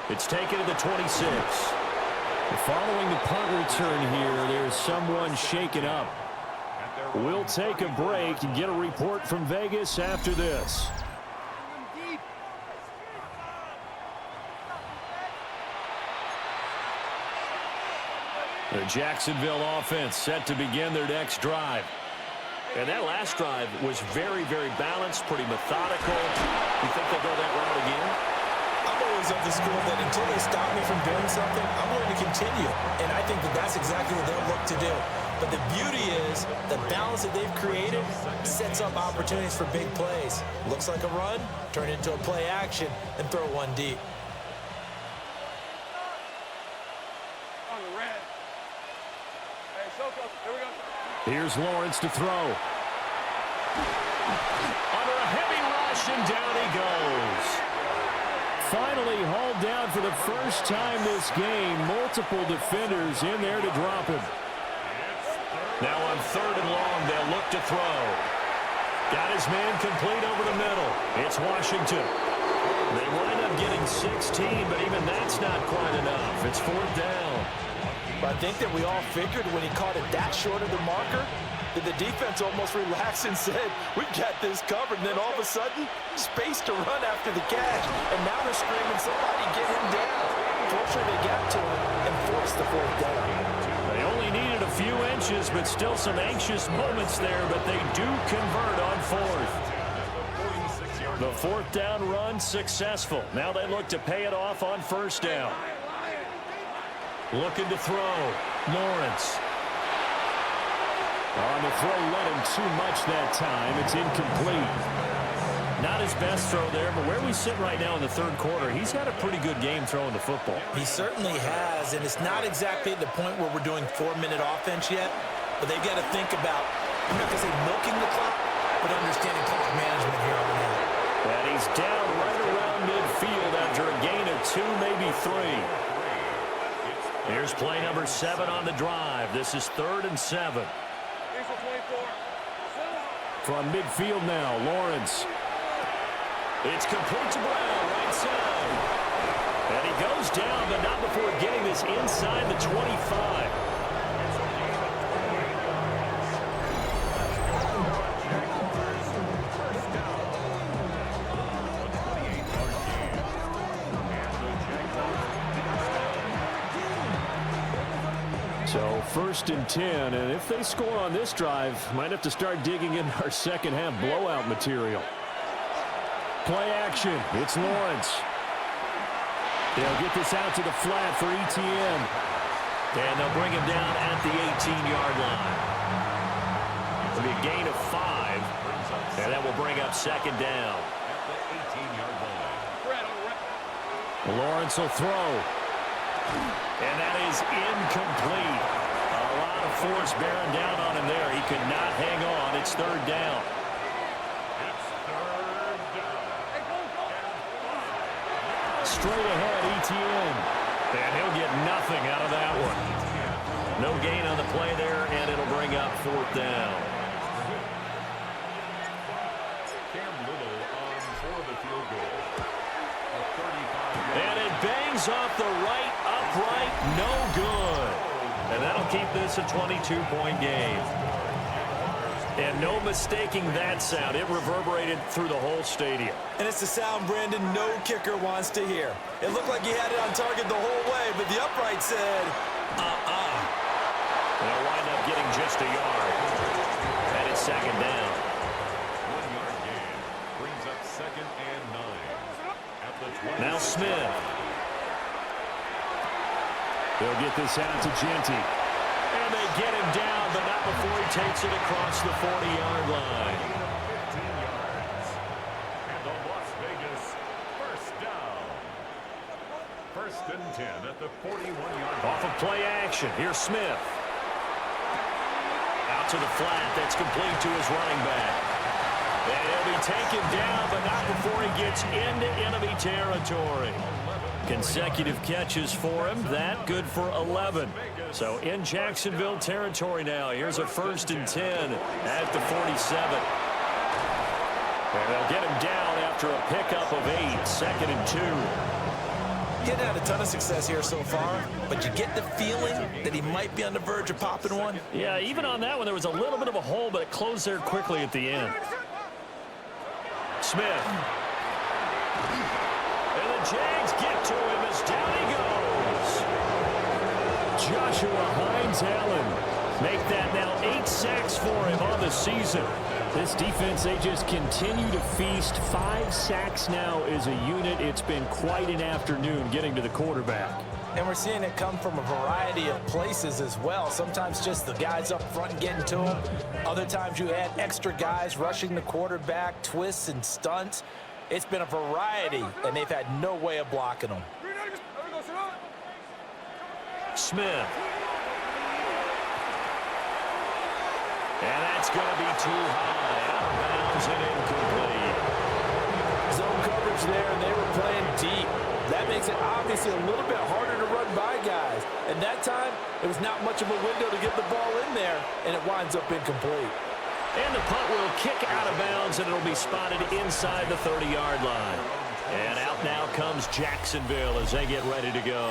It's taken to the 26. Following the punt return here, there's someone shaken up. We'll take a break and get a report from Vegas after this. The Jacksonville offense set to begin their next drive. And that last drive was very, very balanced, pretty methodical. You think they'll go that route again? I'm always of the school that until they stop me from doing something, I'm going to continue. And I think that that's exactly what they'll look to do. But the beauty is the balance that they've created sets up opportunities for big plays. Looks like a run, turn it into a play action, and throw one deep. On the red. Hey, Soko, here we go. Here's Lawrence to throw. Under a heavy rush, and down he goes. Finally hauled down for the first time this game. Multiple defenders in there to drop him. Now on 3rd and long, they'll look to throw. Got his man complete over the middle. It's Washington. They wind up getting 16, but even that's not quite enough. It's 4th down. But I think that we all figured when he caught it that short of the marker, that the defense almost relaxed and said, we've got this covered. And then all of a sudden, space to run after the catch. And now they're screaming, somebody get him down. Fortunately, they got to him and forced the 4th down. They only needed a few inches, but still some anxious moments there. But they do convert on 4th. The 4th down run successful. Now they look to pay it off on 1st down. Looking to throw. Lawrence. On the throw, led him too much that time. It's incomplete. Not his best throw there, but where we sit right now in the 3rd quarter, he's had a pretty good game throwing the football. He certainly has, and it's not exactly at the point where we're doing 4-minute offense yet, but they've got to think about, I'm not going to say milking the clock, but understanding clock management here on the end. And he's down right around midfield after a gain of 2, maybe 3. Here's play number 7 on the drive. This is 3rd and 7. From midfield now, Lawrence. It's complete to Brown, right side. And he goes down, but not before getting this inside the 25. So 1st and 10, and if they score on this drive, might have to start digging in our second half blowout material. Play action. It's Lawrence. They'll get this out to the flat for ETN. And they'll bring him down at the 18-yard line. It'll be a gain of 5, and that will bring up 2nd down. Lawrence will throw. And that is incomplete. A lot of force bearing down on him there. He could not hang on. It's 3rd down. Straight ahead, ETN. And he'll get nothing out of that one. No gain on the play there, and it'll bring up 4th down. And it bangs off the right upright, no good. And that'll keep this a 22-point game. And no mistaking that sound. It reverberated through the whole stadium. And it's the sound, Brandon, no kicker wants to hear. It looked like he had it on target the whole way, but the upright said, They'll wind up getting just a yard. And it's 2nd down. 1-yard gain brings up 2nd and 9. At the 20. Now Smith. They'll get this out to Genty. And they get him down, but not before he takes it across the 40-yard line. 15 yards. And the Las Vegas 1st down. 1st and 10 at the 41-yard line. Off of play action. Here's Smith. Out to the flat. That's complete to his running back. And he'll be taken down, but not before he gets into enemy territory. Consecutive catches for him. That good for 11. So in Jacksonville territory now. Here's a 1st and 10 at the 47. And they'll get him down after a pickup of 8. 2nd and 2. he hadn't had a ton of success here so far, but you get the feeling that he might be on the verge of popping one. Yeah, even on that one, there was a little bit of a hole, but it closed there quickly at the end. Smith. And the Jags get to him as down he goes. Joshua Hines-Allen Make that now 8 sacks for him on the season. This defense, they just continue to feast. 5 sacks now as a unit. It's been quite an afternoon getting to the quarterback. And we're seeing it come from a variety of places as well. Sometimes just the guys up front getting to him. Other times you add extra guys rushing the quarterback, twists and stunts. It's been a variety, and they've had no way of blocking them. Smith. And that's going to be too high. Out of bounds and incomplete. Zone coverage there, and they were playing deep. That makes it obviously a little bit harder to run by guys. And that time, it was not much of a window to get the ball in there, and it winds up incomplete. And the punt will kick out of bounds, and it'll be spotted inside the 30-yard line. And out now comes Jacksonville as they get ready to go.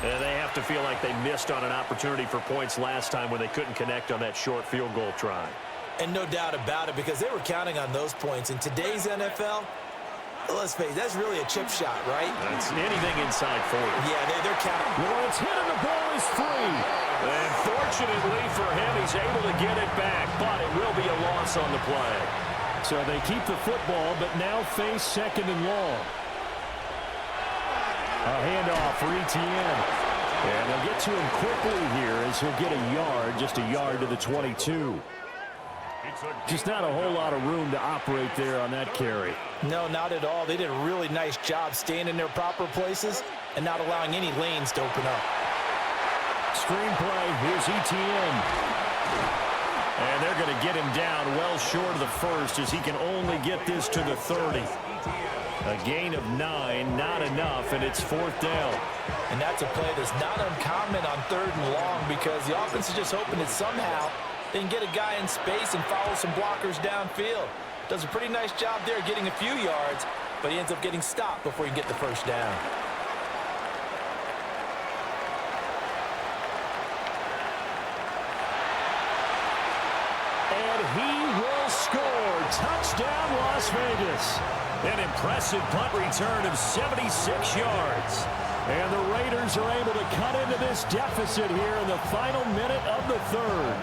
And they have to feel like they missed on an opportunity for points last time when they couldn't connect on that short field goal try. And no doubt about it, because they were counting on those points. In today's NFL, let's face it, that's really a chip shot, right? That's anything inside 40. Yeah, they're counting. Lawrence hit and the ball is free. And fortunately for him, he's able to get it back, but it will be a loss on the play. So they keep the football, but now face 2nd and long. A handoff for Etienne. And they'll get to him quickly here as he'll get a yard, just a yard to the 22. Just not a whole lot of room to operate there on that carry. No, not at all. They did a really nice job staying in their proper places and not allowing any lanes to open up. Screenplay, here's Etienne. And they're going to get him down well short of the first as he can only get this to the 30. A gain of 9, not enough, and it's 4th down. And that's a play that's not uncommon on 3rd and long because the offense is just hoping that somehow they can get a guy in space and follow some blockers downfield. Does a pretty nice job there getting a few yards, but he ends up getting stopped before he can get the first down. And he will score. Touchdown, Las Vegas. An impressive punt return of 76 yards. And the Raiders are able to cut into this deficit here in the final minute of the 3rd.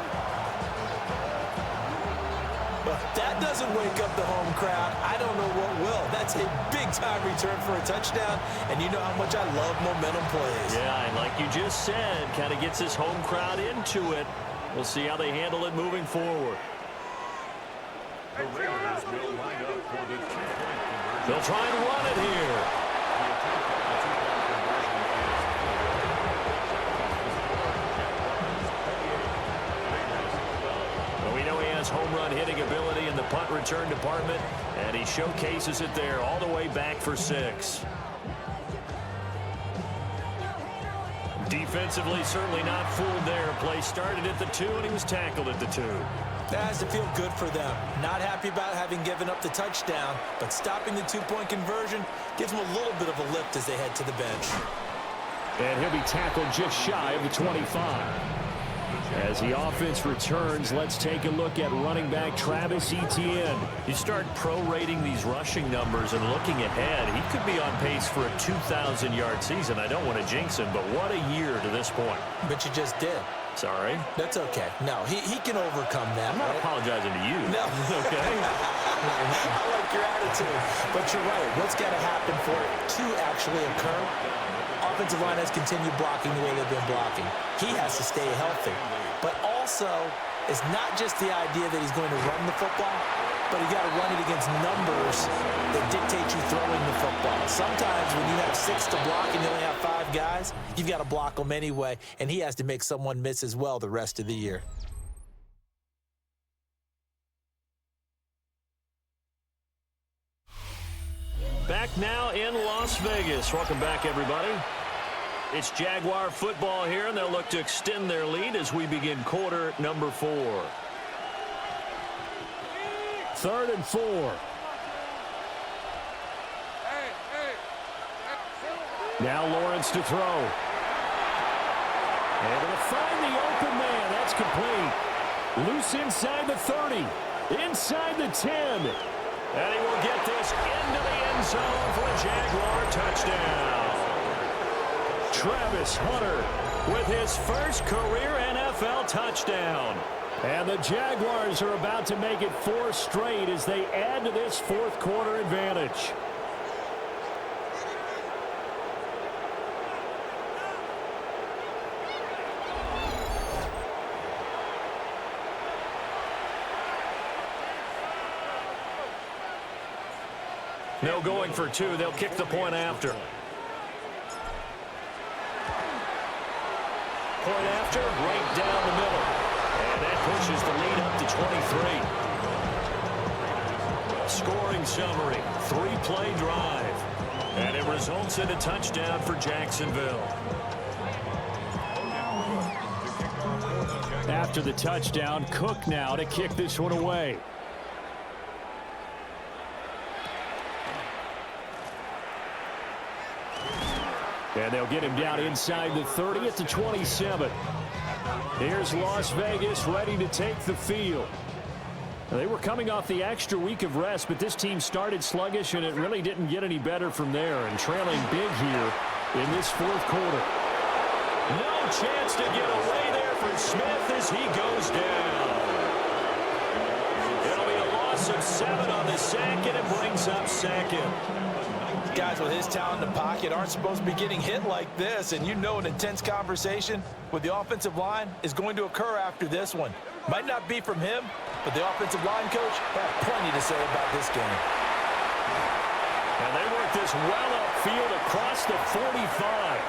Well, if that doesn't wake up the home crowd, I don't know what will. That's a big-time return for a touchdown, and you know how much I love momentum plays. Yeah, and like you just said, kind of gets this home crowd into it. We'll see how they handle it moving forward. The Raiders will line up for the 2-point conversion. They'll try and run it here. The attempt at the 2-point conversion is Well, we know he has home run hitting ability in the punt return department, and he showcases it there all the way back for 6. Defensively, certainly not fooled there. Play started at the 2, and he was tackled at the 2. That has to feel good for them. Not happy about having given up the touchdown, but stopping the 2-point conversion gives them a little bit of a lift as they head to the bench. And he'll be tackled just shy of the 25. As the offense returns, let's take a look at running back Travis Etienne. You start prorating these rushing numbers and looking ahead, he could be on pace for a 2,000-yard season. I don't want to jinx him, but what a year to this point. But you just did. Sorry. That's okay. No, he can overcome that. I'm not right? apologizing to you. No. Okay. I like your attitude. But you're right. What's got to happen for it to actually occur? Offensive line has continued blocking the way they've been blocking. He has to stay healthy. But also, it's not just the idea that he's going to run the football, but you got to run it against numbers that dictate you throwing the football. Sometimes when you have 6 to block and you only have 5 guys, you've got to block them anyway, and he has to make someone miss as well the rest of the year. Back now in Las Vegas. Welcome back, everybody. It's Jaguar football here, and they'll look to extend their lead as we begin quarter number 4. 3rd and 4. Now Lawrence to throw. Able to find the open man. That's complete. Loose inside the 30. Inside the 10. And he will get this into the end zone for a Jaguar touchdown. Travis Hunter with his first career NFL NFL touchdown. And the Jaguars are about to make it 4 straight as they add to this fourth quarter advantage. No going for 2. They'll kick the point after. Point after, right down the middle. And that pushes the lead up to 23. Scoring summary, 3-play drive. And it results in a touchdown for Jacksonville. After the touchdown, Cook now to kick this one away. And they'll get him down inside the 30 at the 27. Here's Las Vegas ready to take the field. They were coming off the extra week of rest, but this team started sluggish, and it really didn't get any better from there, and trailing big here in this fourth quarter. No chance to get away there for Smith as he goes down. It'll be a loss of 7 on the sack, and it brings up second. Guys with his talent in the pocket aren't supposed to be getting hit like this, and you know an intense conversation with the offensive line is going to occur after this one. Might not be from him, but the offensive line coach had plenty to say about this game. And they work this well upfield across the 45.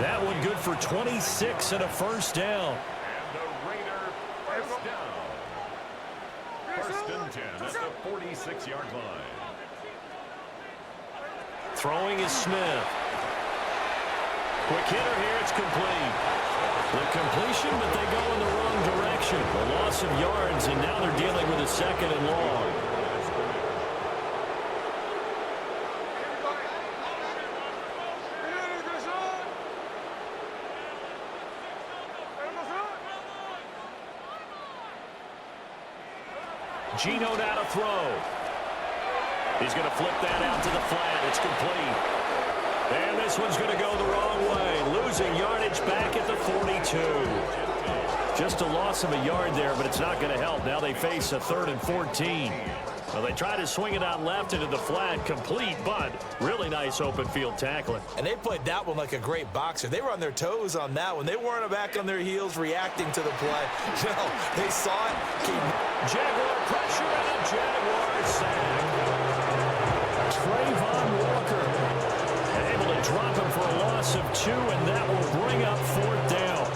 That one good for 26 and a first down. And the Raider first down. 1st and 10 at the 46-yard line. Throwing is Smith. Quick hitter here, it's complete. The completion, but they go in the wrong direction. A loss of yards, and now they're dealing with a 2nd and long. Gino now to throw. He's going to flip that out to the flat. It's complete. And this one's going to go the wrong way. Losing yardage back at the 42. Just a loss of a yard there, but it's not going to help. Now they face a 3rd and 14. Well, they try to swing it out left into the flat. Complete, but really nice open field tackling. And they played that one like a great boxer. They were on their toes on that one. They weren't back on their heels reacting to the play. No, they saw it. Jaguar pressure and a Jaguar sack. Trayvon Walker Able to drop him for a loss of 2, and that will bring up 4th down.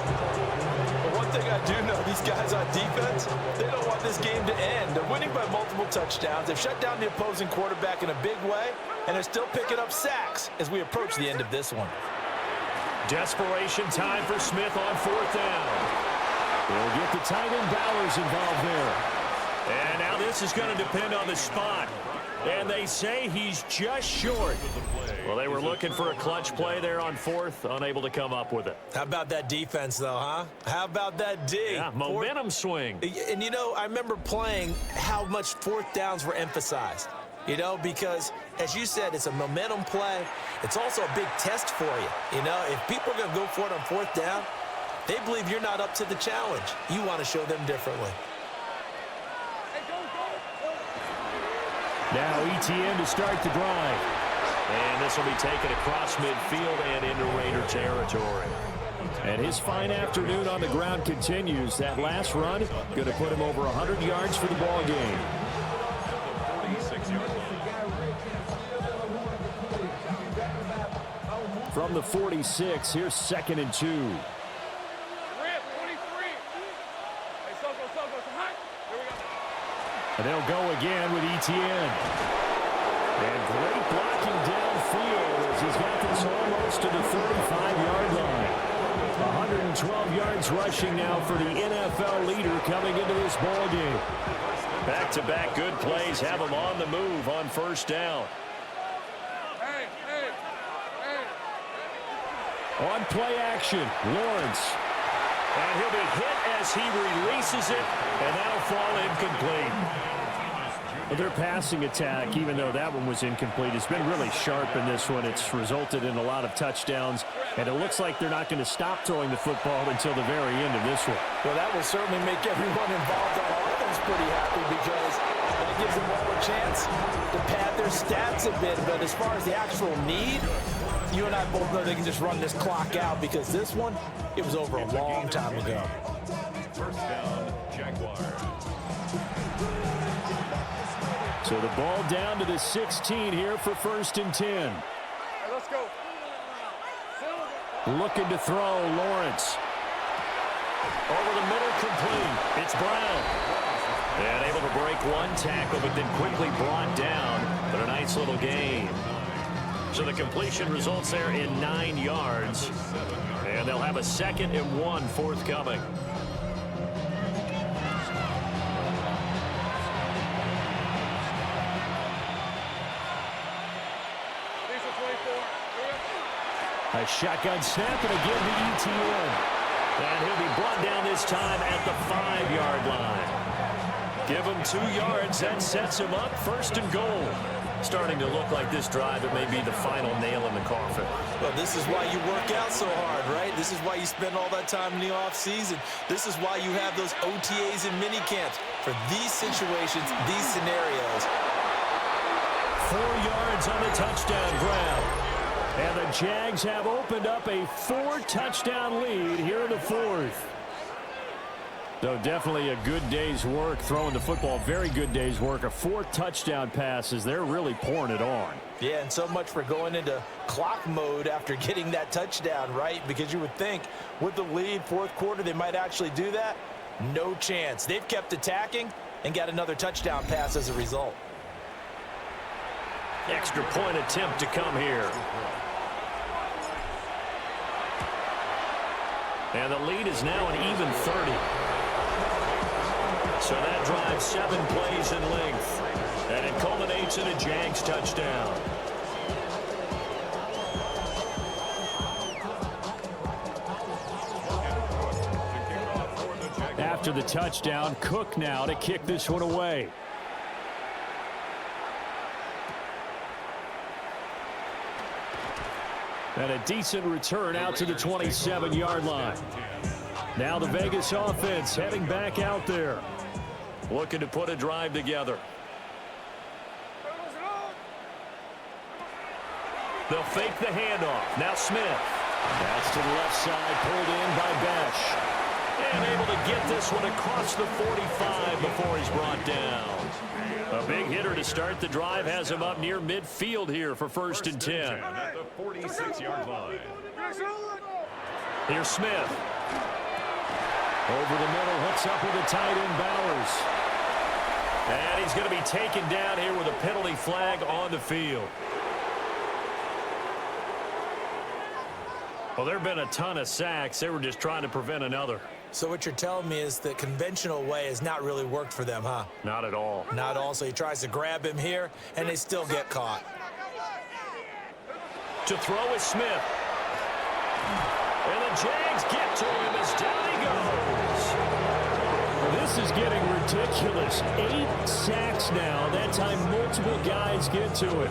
But one thing I do know, these guys on defense, they don't want this game to end. They're winning by multiple touchdowns. They've shut down the opposing quarterback in a big way, and they're still picking up sacks as we approach the end of this one. Desperation time for Smith on 4th down. They'll get the tight end Bowers involved there. And now this is going to depend on the spot. And they say he's just short. Well, they were looking for a clutch play there on 4th, unable to come up with it. How about that defense, though, huh? How about that D? Yeah, momentum swing. And, you know, I remember playing how much 4th downs were emphasized. You know, because, as you said, it's a momentum play. It's also a big test for you. You know, if people are going to go for it on 4th down, they believe you're not up to the challenge. You want to show them differently. Now ETN to start the drive. And this will be taken across midfield and into Raider territory. And his fine afternoon on the ground continues. That last run going to put him over 100 yards for the ball game. From the 46, here's 2nd and 2. And they'll go again with ETN. And great blocking downfield as he's got this almost to the 35-yard line. 112 yards rushing now for the NFL leader coming into this ball game. Back-to-back good plays have him on the move on 1st down. On play action, Lawrence. And he'll be hit as he releases it, and that'll fall incomplete. Well, their passing attack, even though that one was incomplete, has been really sharp in this one. It's resulted in a lot of touchdowns, and it looks like they're not going to stop throwing the football until the very end of this one. Well, that will certainly make everyone involved on offense pretty happy because that gives them all a chance to pad their stats a bit. But as far as the actual need, you and I both know they can just run this clock out because this one, it was over a long time ago. First down, Jaguars. So the ball down to the 16 here for 1st and 10. Hey, let's go. Looking to throw, Lawrence. Over the middle, complete. It's Brown. And able to break one tackle, but then quickly brought down. But a nice little gain. So the completion results there in 9 yards. And they'll have a 2nd and 1 forthcoming. A shotgun snap, and again to ETN. And he'll be brought down this time at the 5-yard line. Give him 2 yards. That sets him up 1st and goal. Starting to look like this drive, it may be the final nail in the coffin. Well, this is why you work out so hard, right? This is why you spend all that time in the offseason. This is why you have those OTAs and mini camps for these situations, these scenarios. 4 yards on the touchdown grab. And the Jags have opened up a 4-touchdown lead here in the 4th. So definitely a good day's work throwing the football. Very good day's work. A 4th touchdown passes. They're really pouring it on. Yeah, and so much for going into clock mode after getting that touchdown, right? Because you would think with the lead, 4th quarter, they might actually do that. No chance. They've kept attacking and got another touchdown pass as a result. Extra point attempt to come here. And the lead is now an even 30. So that drives 7 plays in length. And it culminates in a Jags touchdown. After the touchdown, Cook now to kick this one away. And a decent return out to the 27-yard line. Now the Vegas offense heading back out there. Looking to put a drive together. They'll fake the handoff. Now Smith. That's to the left side, pulled in by Besh. And able to get this one across the 45 before he's brought down. A big hitter to start the drive has him up near midfield here for 1st and 10. At the 46-yard line. Here's Smith. Over the middle, hooks up with the tight end Bowers. And he's going to be taken down here with a penalty flag on the field. Well, there have been a ton of sacks. They were just trying to prevent another. So what you're telling me is the conventional way has not really worked for them, huh? Not at all. Not all. So he tries to grab him here, and they still get caught. To throw is Smith. And the Jags get to him as down he goes. This is getting ridiculous. 8 sacks now. That time multiple guys get to it.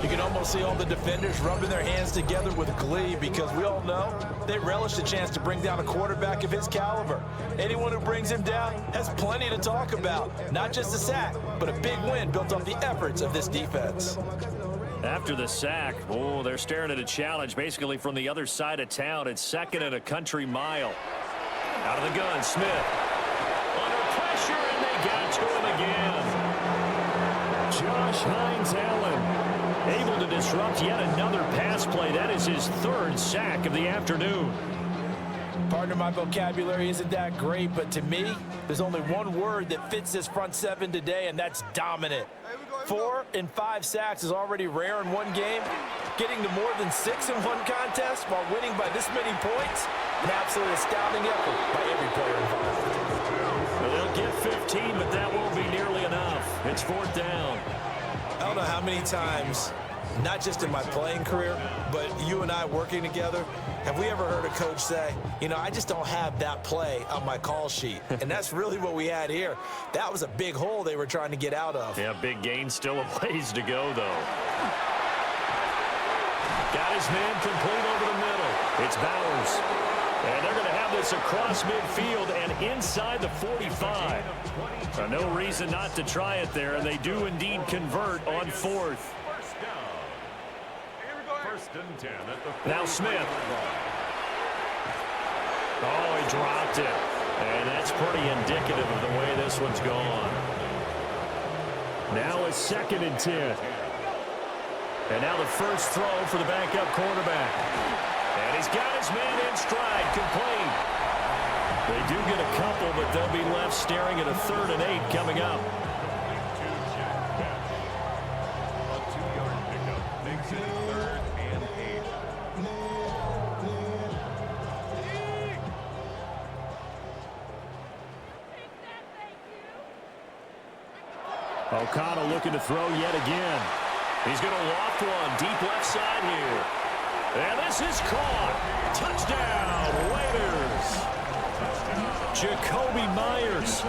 You can almost see all the defenders rubbing their hands together with glee because we all know they relish the chance to bring down a quarterback of his caliber. Anyone who brings him down has plenty to talk about. Not just a sack, but a big win built off the efforts of this defense. After the sack, oh, they're staring at a challenge basically from the other side of town. It's 2nd and a country mile. Out of the gun, Smith. Under pressure, and they got to him again. Josh Hines-Allen able to disrupt yet another pass play. That is his 3rd sack of the afternoon. Partner, my vocabulary isn't that great, but to me, there's only one word that fits this front 7 today, and that's dominant. 4 and 5 sacks is already rare in one game. Getting to more than 6 in one contest while winning by this many points, an absolutely astounding effort by every player involved. Well, they'll get 15, but that won't be nearly enough. It's 4th down. I don't know how many times not just in my playing career, but you and I working together, have we ever heard a coach say, you know, I just don't have that play on my call sheet? And that's really what we had here. That was a big hole they were trying to get out of. Yeah, big gain, still a ways to go, though. Got his man complete over the middle. It's Bowers. And they're going to have this across midfield and inside the 45. So no reason not to try it there, and they do indeed convert on 4th. First and 10 at the Now Smith. Oh, he dropped it. And that's pretty indicative of the way this one's gone. Now a 2nd and 10. And now the first throw for the backup quarterback. And he's got his man in stride, complete. They do get a couple, but they'll be left staring at a 3rd and 8 coming up. A 2-yard pickup makes it 3rd and 8. O'Connell looking to throw yet again. He's going to loft one deep left side here. And this is caught. Touchdown, Raiders. Jacoby Myers,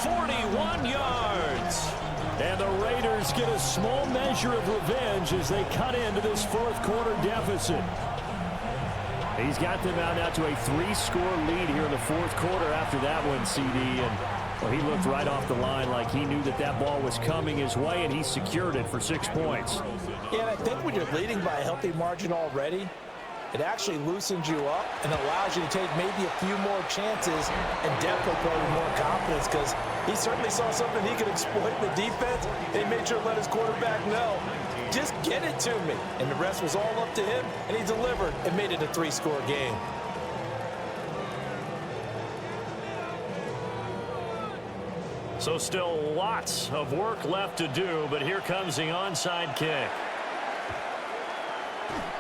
41 yards. And the Raiders get a small measure of revenge as they cut into this 4th quarter deficit. He's got them out now to a 3-score lead here in the 4th quarter after that one, CD. And well, he looked right off the line like he knew that that ball was coming his way, and he secured it for 6 points. Yeah, and I think when you're leading by a healthy margin already, it actually loosens you up and allows you to take maybe a few more chances and definitely play with more confidence, because he certainly saw something he could exploit in the defense, and he made sure to let his quarterback know, just get it to me. And the rest was all up to him, and he delivered and made it a 3-score game. So still lots of work left to do, but here comes the onside kick.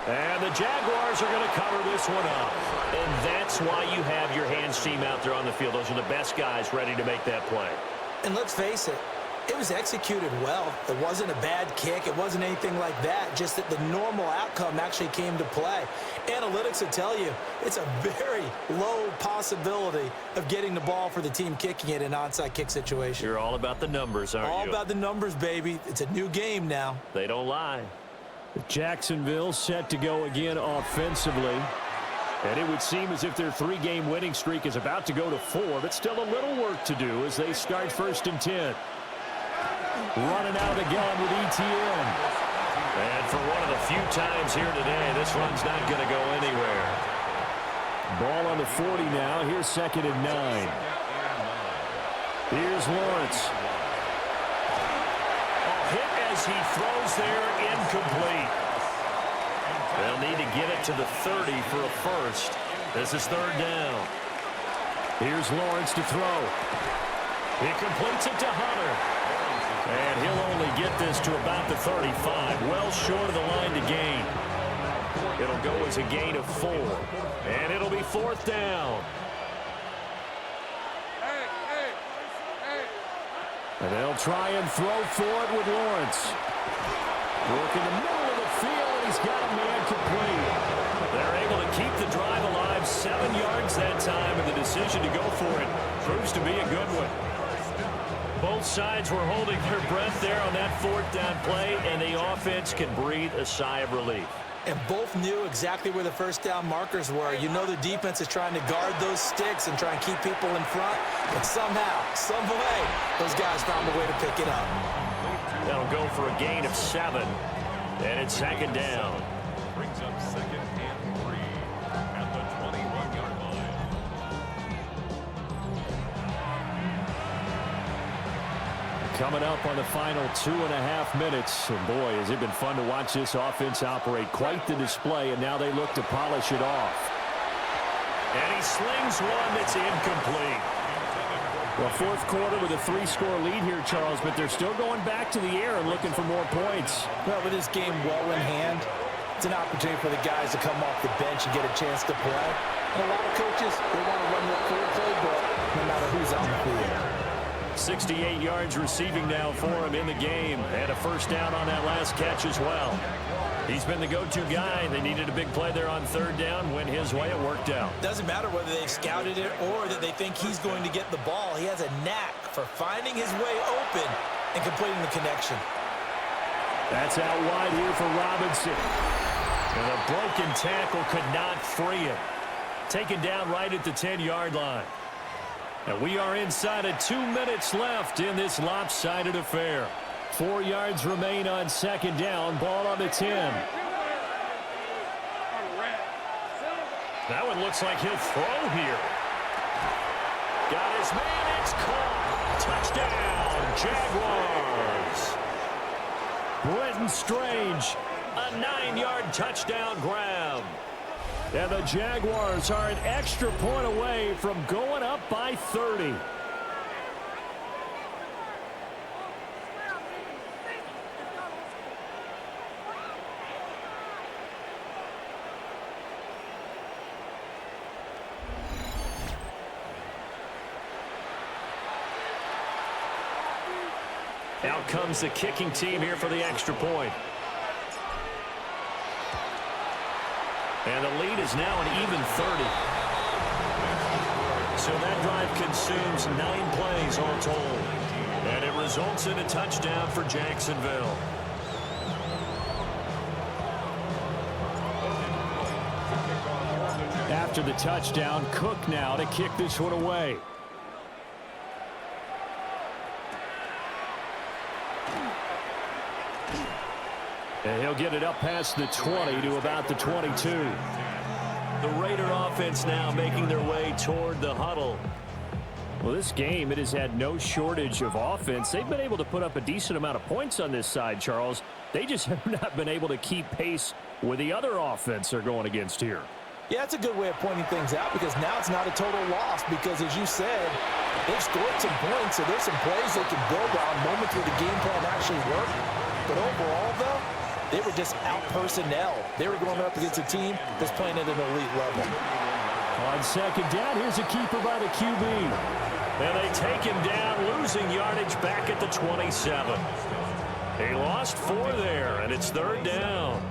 And the Jaguars are going to cover this one up. And that's why you have your hands team out there on the field. Those are the best guys ready to make that play. And let's face it, it was executed well. It wasn't a bad kick. It wasn't anything like that. Just that the normal outcome actually came to play. Analytics will tell you it's a very low possibility of getting the ball for the team kicking it in an onside kick situation. You're all about the numbers, aren't you? All about the numbers, baby. It's a new game now. They don't lie. Jacksonville set to go again offensively. And it would seem as if their 3-game winning streak is about to go to 4, but still a little work to do as they start 1st and 10. Running out of the gun with ETN. And for one of the few times here today, this run's not going to go anywhere. Ball on the 40 now. Here's 2nd and 9. Here's Lawrence. Hit as he throws there, incomplete. They'll need to get it to the 30 for a first. This is 3rd down. Here's Lawrence to throw. He completes it to Hunter. And he'll only get this to about the 35, well short of the line to gain. It'll go as a gain of 4. And it'll be 4th down. And they'll try and throw for it with Lawrence. Work in the middle of the field, and he's got a man complete. They're able to keep the drive alive, 7 yards that time, and the decision to go for it proves to be a good one. Both sides were holding their breath there on that 4th down play, and the offense can breathe a sigh of relief. And both knew exactly where the 1st down markers were. You know the defense is trying to guard those sticks and try and keep people in front. But somehow, some way, those guys found a way to pick it up. That'll go for a gain of 7. And it's 2nd down. Brings up 2nd and 3 at the 21-yard line. Coming up on the final 2.5 minutes. And boy, has it been fun to watch this offense operate. Quite the display, and now they look to polish it off. And he slings one that's incomplete. Well, 4th quarter with a 3-score lead here, Charles, but they're still going back to the air and looking for more points. Well, with this game well in hand, it's an opportunity for the guys to come off the bench and get a chance to play. And a lot of coaches, they want to run their full playbook no matter who's on the field. 68 yards receiving now for him in the game. And a 1st down on that last catch as well. He's been the go-to guy. They needed a big play there on third down. Went his way. It worked out. Doesn't matter whether they've scouted it or that they think he's going to get the ball. He has a knack for finding his way open and completing the connection. That's out wide here for Robinson. And a broken tackle could not free him. Taken down right at the 10-yard line. And we are inside of 2 minutes left in this lopsided affair. 4 yards remain on second down. Ball on the 10. That one looks like he'll throw here. Got his man. It's caught. Touchdown, Jaguars. Brenton Strange, a 9-yard touchdown grab. And the Jaguars are an extra point away from going up by 30. Out comes the kicking team here for the extra point. And the lead is now an even 30. So that drive consumes 9 plays all told. And it results in a touchdown for Jacksonville. After the touchdown, Cook now to kick this one away. And he'll get it up past the 20 to about the 22. The Raider offense now making their way toward the huddle. Well, this game, it has had no shortage of offense. They've been able to put up a decent amount of points on this side, Charles. They just have not been able to keep pace with the other offense they're going against here. Yeah, that's a good way of pointing things out because now it's not a total loss because, as you said, they've scored some points, so there's some plays they can build on, moments where the game plan actually worked. But overall, though, they were just out-personnel. They were going up against a team that's playing at an elite level. On second down, here's a keeper by the QB. And they take him down, losing yardage back at the 27. He lost 4 there, and it's third down.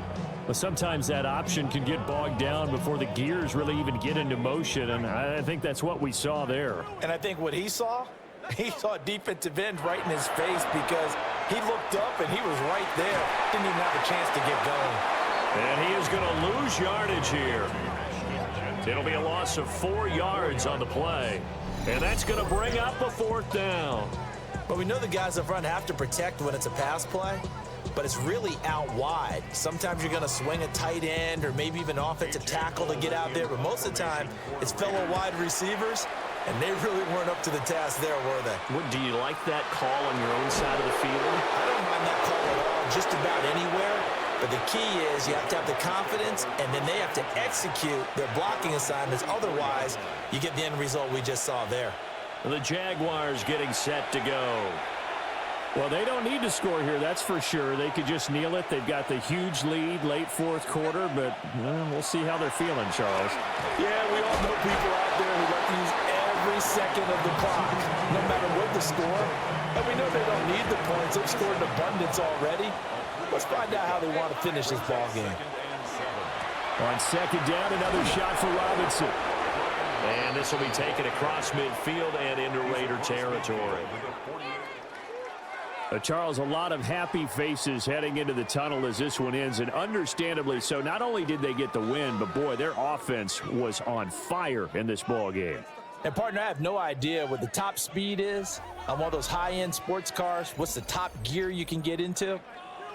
But sometimes that option can get bogged down before the gears really even get into motion, and I think that's what we saw there. And I think what he saw a defensive end right in his face because he looked up and he was right there. Didn't even have a chance to get going. And he is going to lose yardage here. It'll be a loss of 4 yards on the play. And that's going to bring up a 4th down. But we know the guys up front have to protect when it's a pass play. But it's really out wide. Sometimes you're going to swing a tight end or maybe even offensive tackle to get out there. But most of the time, it's fellow wide receivers. And they really weren't up to the task there, were they? Do you like that call on your own side of the field? I don't mind that call at all, just about anywhere. But the key is you have to have the confidence, and then they have to execute their blocking assignments. Otherwise, you get the end result we just saw there. The Jaguars getting set to go. Well, they don't need to score here, that's for sure. They could just kneel it. They've got the huge lead late 4th quarter, but we'll see how they're feeling, Charles. Yeah, we all know people out there who like to use every second of the clock, no matter what the score. And we know they don't need the points. They've scored in abundance already. Let's find out how they want to finish this ball game. On second down, another shot for Robinson. And this will be taken across midfield and into Raider territory. Charles, a lot of happy faces heading into the tunnel as this one ends, and understandably so. Not only did they get the win, but, boy, their offense was on fire in this ball game. And, partner, I have no idea what the top speed is on one of those high-end sports cars. What's the top gear you can get into?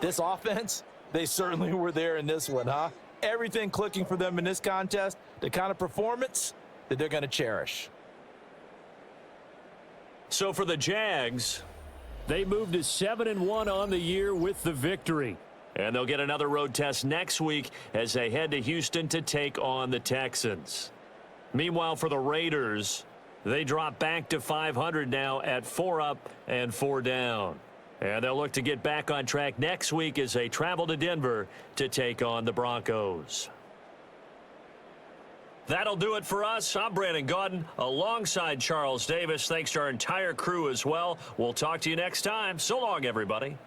This offense, they certainly were there in this one, huh? Everything clicking for them in this contest, the kind of performance that they're going to cherish. So for the Jags, they moved to 7-1 on the year with the victory. And they'll get another road test next week as they head to Houston to take on the Texans. Meanwhile, for the Raiders, they drop back to 500 now at 4 up and 4 down. And they'll look to get back on track next week as they travel to Denver to take on the Broncos. That'll do it for us. I'm Brandon Gaudin alongside Charles Davis. Thanks to our entire crew as well. We'll talk to you next time. So long, everybody.